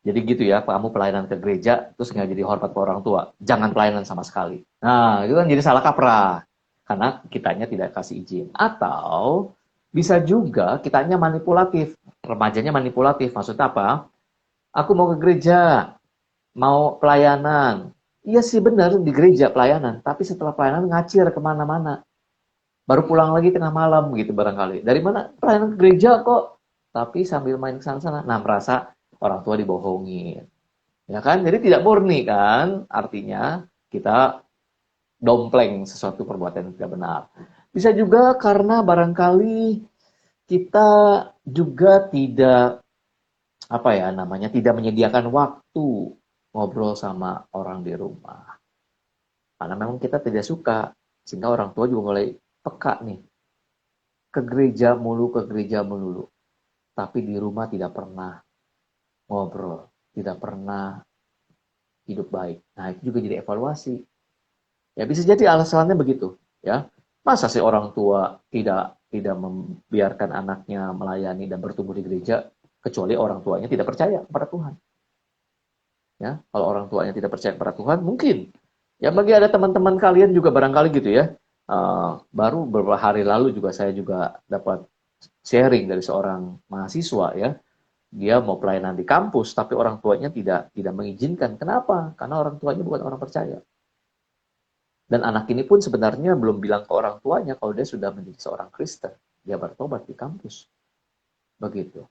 Jadi gitu ya, kamu pelayanan ke gereja, terus nggak jadi hormat ke orang tua. Jangan pelayanan sama sekali. Nah, itu kan jadi salah kaprah. Karena kitanya tidak kasih izin. Atau bisa juga kitanya manipulatif. Remajanya manipulatif. Maksudnya apa? Aku mau ke gereja, mau pelayanan. Iya sih benar di gereja pelayanan. Tapi setelah pelayanan ngacir kemana-mana. Baru pulang lagi tengah malam gitu barangkali. Dari mana? Pelayanan ke gereja kok. Tapi sambil main ke sana-sana. Nah, merasa orang tua dibohongin. Ya kan? Jadi tidak murni kan? Artinya kita dompleng sesuatu perbuatan yang tidak benar. Bisa juga karena barangkali kita juga tidak apa ya namanya, tidak menyediakan waktu ngobrol sama orang di rumah. Karena memang kita tidak suka, sehingga orang tua juga mulai peka nih. Ke gereja melulu. Tapi di rumah tidak pernah ngobrol, tidak pernah hidup baik. Nah, itu juga jadi evaluasi. Ya bisa jadi alasannya begitu, ya. Masa sih orang tua tidak membiarkan anaknya melayani dan bertumbuh di gereja kecuali orang tuanya tidak percaya kepada Tuhan. Ya, kalau orang tuanya tidak percaya kepada Tuhan, mungkin. Ya bagi ada teman-teman kalian juga barangkali gitu ya. Baru beberapa hari lalu juga saya juga dapat sharing dari seorang mahasiswa ya. Dia mau pelayanan di kampus, tapi orang tuanya tidak mengizinkan. Kenapa? Karena orang tuanya bukan orang percaya. Dan anak ini pun sebenarnya belum bilang ke orang tuanya kalau dia sudah menjadi seorang Kristen. Dia bertobat di kampus. Begitu.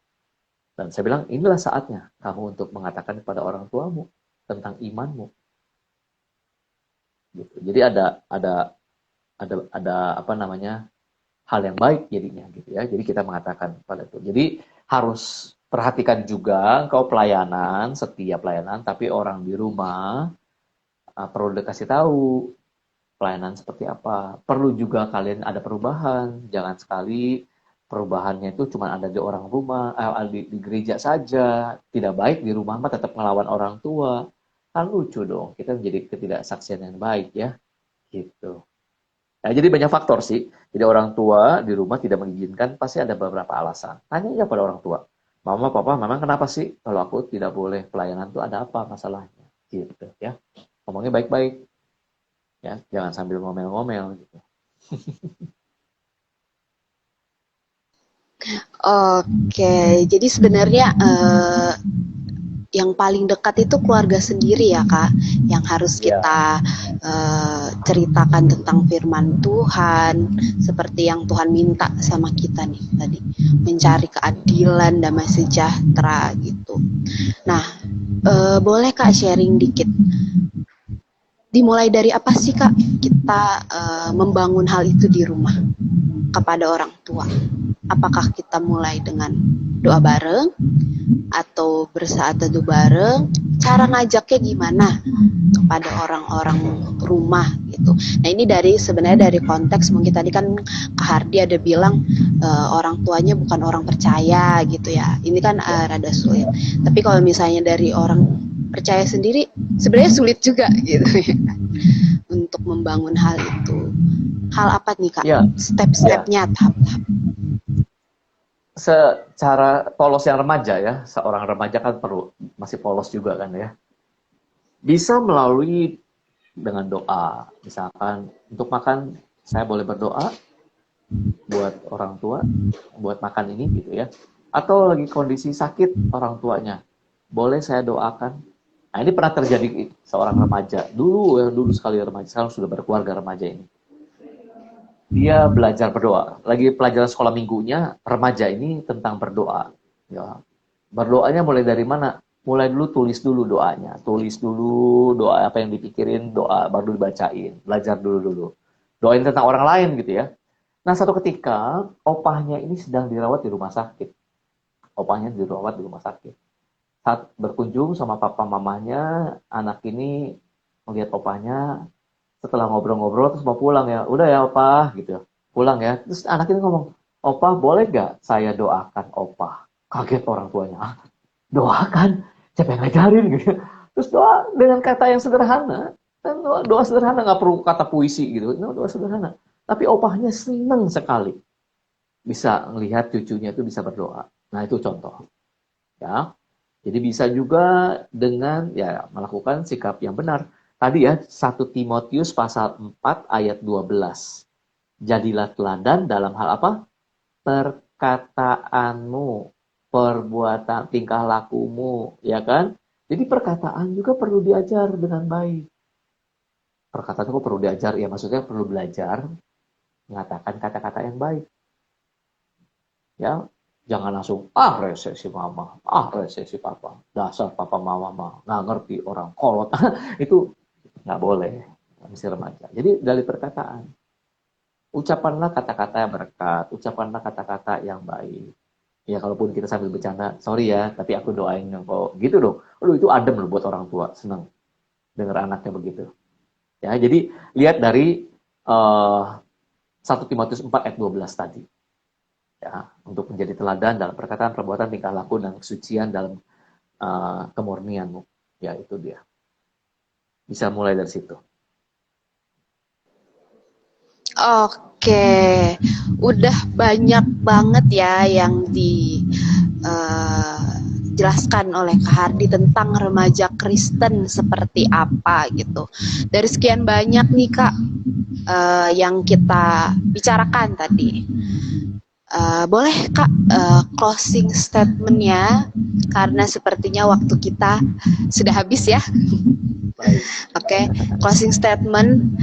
Dan saya bilang, inilah saatnya kamu untuk mengatakan kepada orang tuamu tentang imanmu. Gitu. Jadi ada apa namanya, hal yang baik jadinya gitu ya. Jadi kita mengatakan pada itu. Jadi harus perhatikan juga engkau pelayanan, setiap pelayanan, tapi orang di rumah perlu dikasih tahu pelayanan seperti apa. Perlu juga kalian ada perubahan. Jangan sekali perubahannya itu cuma ada di orang rumah, di gereja saja. Tidak baik di rumah mah tetap ngelawan orang tua. Kan lucu dong. Kita menjadi ketidaksaksian yang baik ya. Gitu. Nah, jadi banyak faktor sih. Jadi orang tua di rumah tidak mengizinkan, pasti ada beberapa alasan. Tanya aja pada orang tua. Mama, papa, memang kenapa sih kalau aku tidak boleh pelayanan itu ada apa masalahnya? Gitu ya. Ngomongnya baik-baik. Ya, jangan sambil ngomel-ngomel gitu. Oke, jadi sebenarnya yang paling dekat itu keluarga sendiri ya Kak, yang harus kita ceritakan tentang firman Tuhan, seperti yang Tuhan minta sama kita nih tadi, mencari keadilan, damai sejahtera gitu. Nah, boleh Kak sharing dikit, dimulai dari apa sih Kak kita membangun hal itu di rumah kepada orang tua? Apakah kita mulai dengan doa bareng atau bersaat teduh bareng? Cara ngajaknya gimana kepada orang-orang rumah gitu? Nah ini sebenarnya dari konteks, mungkin tadi kan Kak Hardi ada bilang orang tuanya bukan orang percaya gitu ya. Ini kan rada sulit. Tapi kalau misalnya dari orang percaya sendiri, sebenarnya sulit juga gitu ya, untuk membangun hal itu. Hal apa nih Kak? Ya. Step-stepnya, tahap-tahap. Secara polos yang remaja ya, seorang remaja kan masih polos juga kan ya. Bisa melalui dengan doa. Misalkan untuk makan, saya boleh berdoa buat orang tua, buat makan ini gitu ya. Atau lagi kondisi sakit orang tuanya, boleh saya doakan. Nah ini pernah terjadi seorang remaja, dulu sekali remaja, sekarang sudah berkeluarga remaja ini. Dia belajar berdoa. Lagi pelajaran sekolah minggunya, remaja ini tentang berdoa. Ya. Berdoanya mulai dari mana? Mulai dulu tulis dulu doanya. Tulis dulu doa apa yang dipikirin, doa baru dibacain. Belajar dulu. Doain tentang orang lain gitu ya. Nah, satu ketika opahnya ini sedang dirawat di rumah sakit. Opahnya dirawat di rumah sakit. Saat berkunjung sama papa mamanya, anak ini melihat opahnya, setelah ngobrol-ngobrol terus mau pulang ya. Udah ya opah gitu. Pulang ya. Terus anak ini ngomong, "Opah, boleh gak saya doakan opah?" Kaget orang tuanya. "Ah, doakan? Siapa yang ngajarin?" Gitu. Terus doa dengan kata yang sederhana. Dan doa sederhana, nggak perlu kata puisi gitu. No, doa sederhana. Tapi opahnya senang sekali bisa melihat cucunya itu bisa berdoa. Nah, itu contoh. Ya. Jadi bisa juga dengan ya melakukan sikap yang benar. Tadi ya 1 Timotius pasal 4 ayat 12. Jadilah teladan dalam hal apa? Perkataanmu, perbuatan, tingkah lakumu, ya kan? Jadi perkataan juga perlu diajar dengan baik. Perkataan itu perlu diajar, ya maksudnya perlu belajar mengatakan kata-kata yang baik. Ya, jangan langsung resesi mama, resesi papa, dasar papa mama mah nggak ngerti orang kolot. Itu nggak boleh, masih remaja. Jadi dari perkataan, ucapanlah kata-kata yang berkat, ucapanlah kata-kata yang baik. Ya kalaupun kita sambil bercanda, sorry ya, tapi aku doain kok gitu dong. Aduh itu adem loh buat orang tua, senang dengar anaknya begitu. Ya, jadi lihat dari 1 Timotius 4 ayat 12 tadi. Ya, untuk menjadi teladan dalam perkataan, perbuatan, tingkah laku, dan kesucian dalam kemurnianmu. Ya, itu dia. Bisa mulai dari situ. Oke, udah banyak banget ya yang dijelaskan oleh Kak Hardi tentang remaja Kristen seperti apa gitu. Dari sekian banyak nih Kak yang kita bicarakan tadi. Boleh Kak closing statement-nya karena sepertinya waktu kita sudah habis ya. Oke, closing statement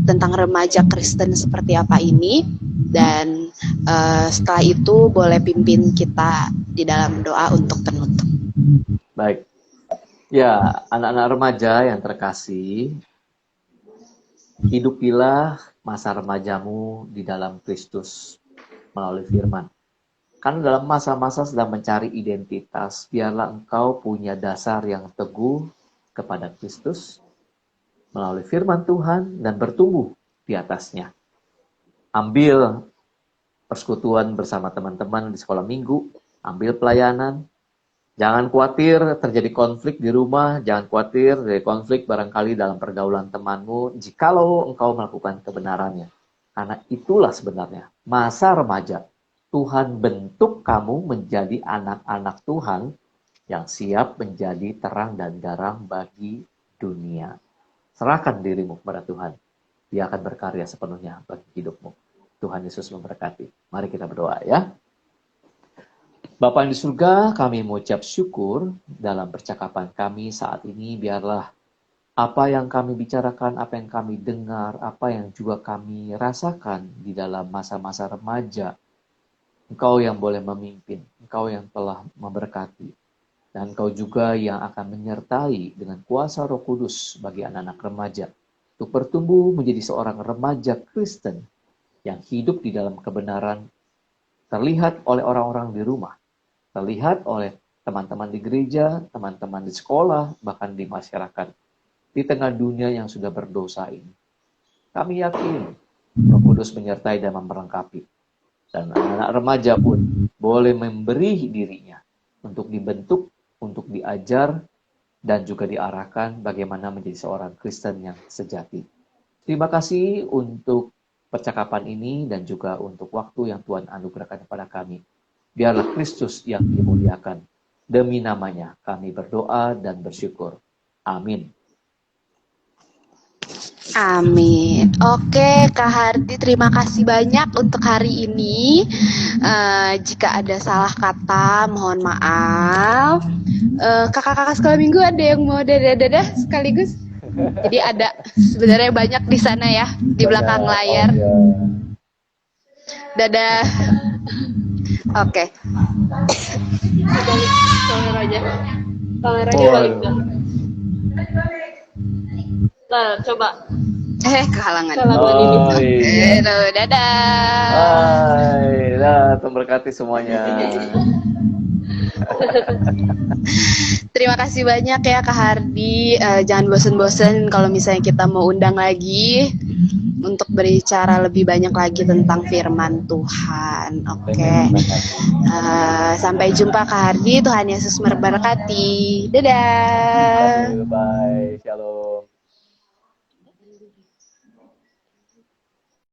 tentang remaja Kristen seperti apa ini, dan setelah itu boleh pimpin kita di dalam doa untuk penutup. Baik. Ya, anak-anak remaja yang terkasih, hidupilah masa remajamu di dalam Kristus melalui firman. Karena dalam masa-masa sedang mencari identitas, biarlah engkau punya dasar yang teguh kepada Kristus melalui firman Tuhan dan bertumbuh di atasnya. Ambil persekutuan bersama teman-teman di sekolah minggu, ambil pelayanan. Jangan khawatir terjadi konflik di rumah, jangan khawatir terjadi konflik barangkali dalam pergaulan temanmu, jikalau engkau melakukan kebenarannya. Karena itulah sebenarnya masa remaja. Tuhan bentuk kamu menjadi anak-anak Tuhan yang siap menjadi terang dan garam bagi dunia. Serahkan dirimu kepada Tuhan. Dia akan berkarya sepenuhnya bagi hidupmu. Tuhan Yesus memberkati. Mari kita berdoa ya. Bapa yang di surga, kami mengucap syukur dalam percakapan kami saat ini. Biarlah apa yang kami bicarakan, apa yang kami dengar, apa yang juga kami rasakan di dalam masa-masa remaja. Engkau yang boleh memimpin, Engkau yang telah memberkati. Dan Engkau juga yang akan menyertai dengan kuasa Roh Kudus bagi anak-anak remaja. Untuk bertumbuh menjadi seorang remaja Kristen yang hidup di dalam kebenaran, terlihat oleh orang-orang di rumah, terlihat oleh teman-teman di gereja, teman-teman di sekolah, bahkan di masyarakat. Di tengah dunia yang sudah berdosa ini. Kami yakin Roh Kudus menyertai dan memperlengkapi. Dan anak-anak remaja pun boleh memberi dirinya untuk dibentuk, untuk diajar, dan juga diarahkan bagaimana menjadi seorang Kristen yang sejati. Terima kasih untuk percakapan ini dan juga untuk waktu yang Tuhan anugerahkan kepada kami. Biarlah Kristus yang dimuliakan. Demi namanya kami berdoa dan bersyukur. Amin. Amin. Oke, Kak Hardi, terima kasih banyak untuk hari ini. Jika ada salah kata, mohon maaf. Kakak-kakak sekolah minggu ada yang mau dadah-dadah sekaligus? Jadi ada sebenarnya banyak di sana ya, di belakang layar. Oh, ya. Dadah. Oke. Balik kameranya. Kameranya balik dong. Nah, coba. Kehalangan. Oh, iya. Dadah. Hai, dah, memberkati semuanya. Terima kasih banyak ya Kak Hardi. Jangan bosen-bosen kalau misalnya kita mau undang lagi untuk berbicara lebih banyak lagi tentang firman Tuhan. Oke. Sampai jumpa Kak Hardi. Tuhan Yesus memberkati. Dadah. Bye, shalom.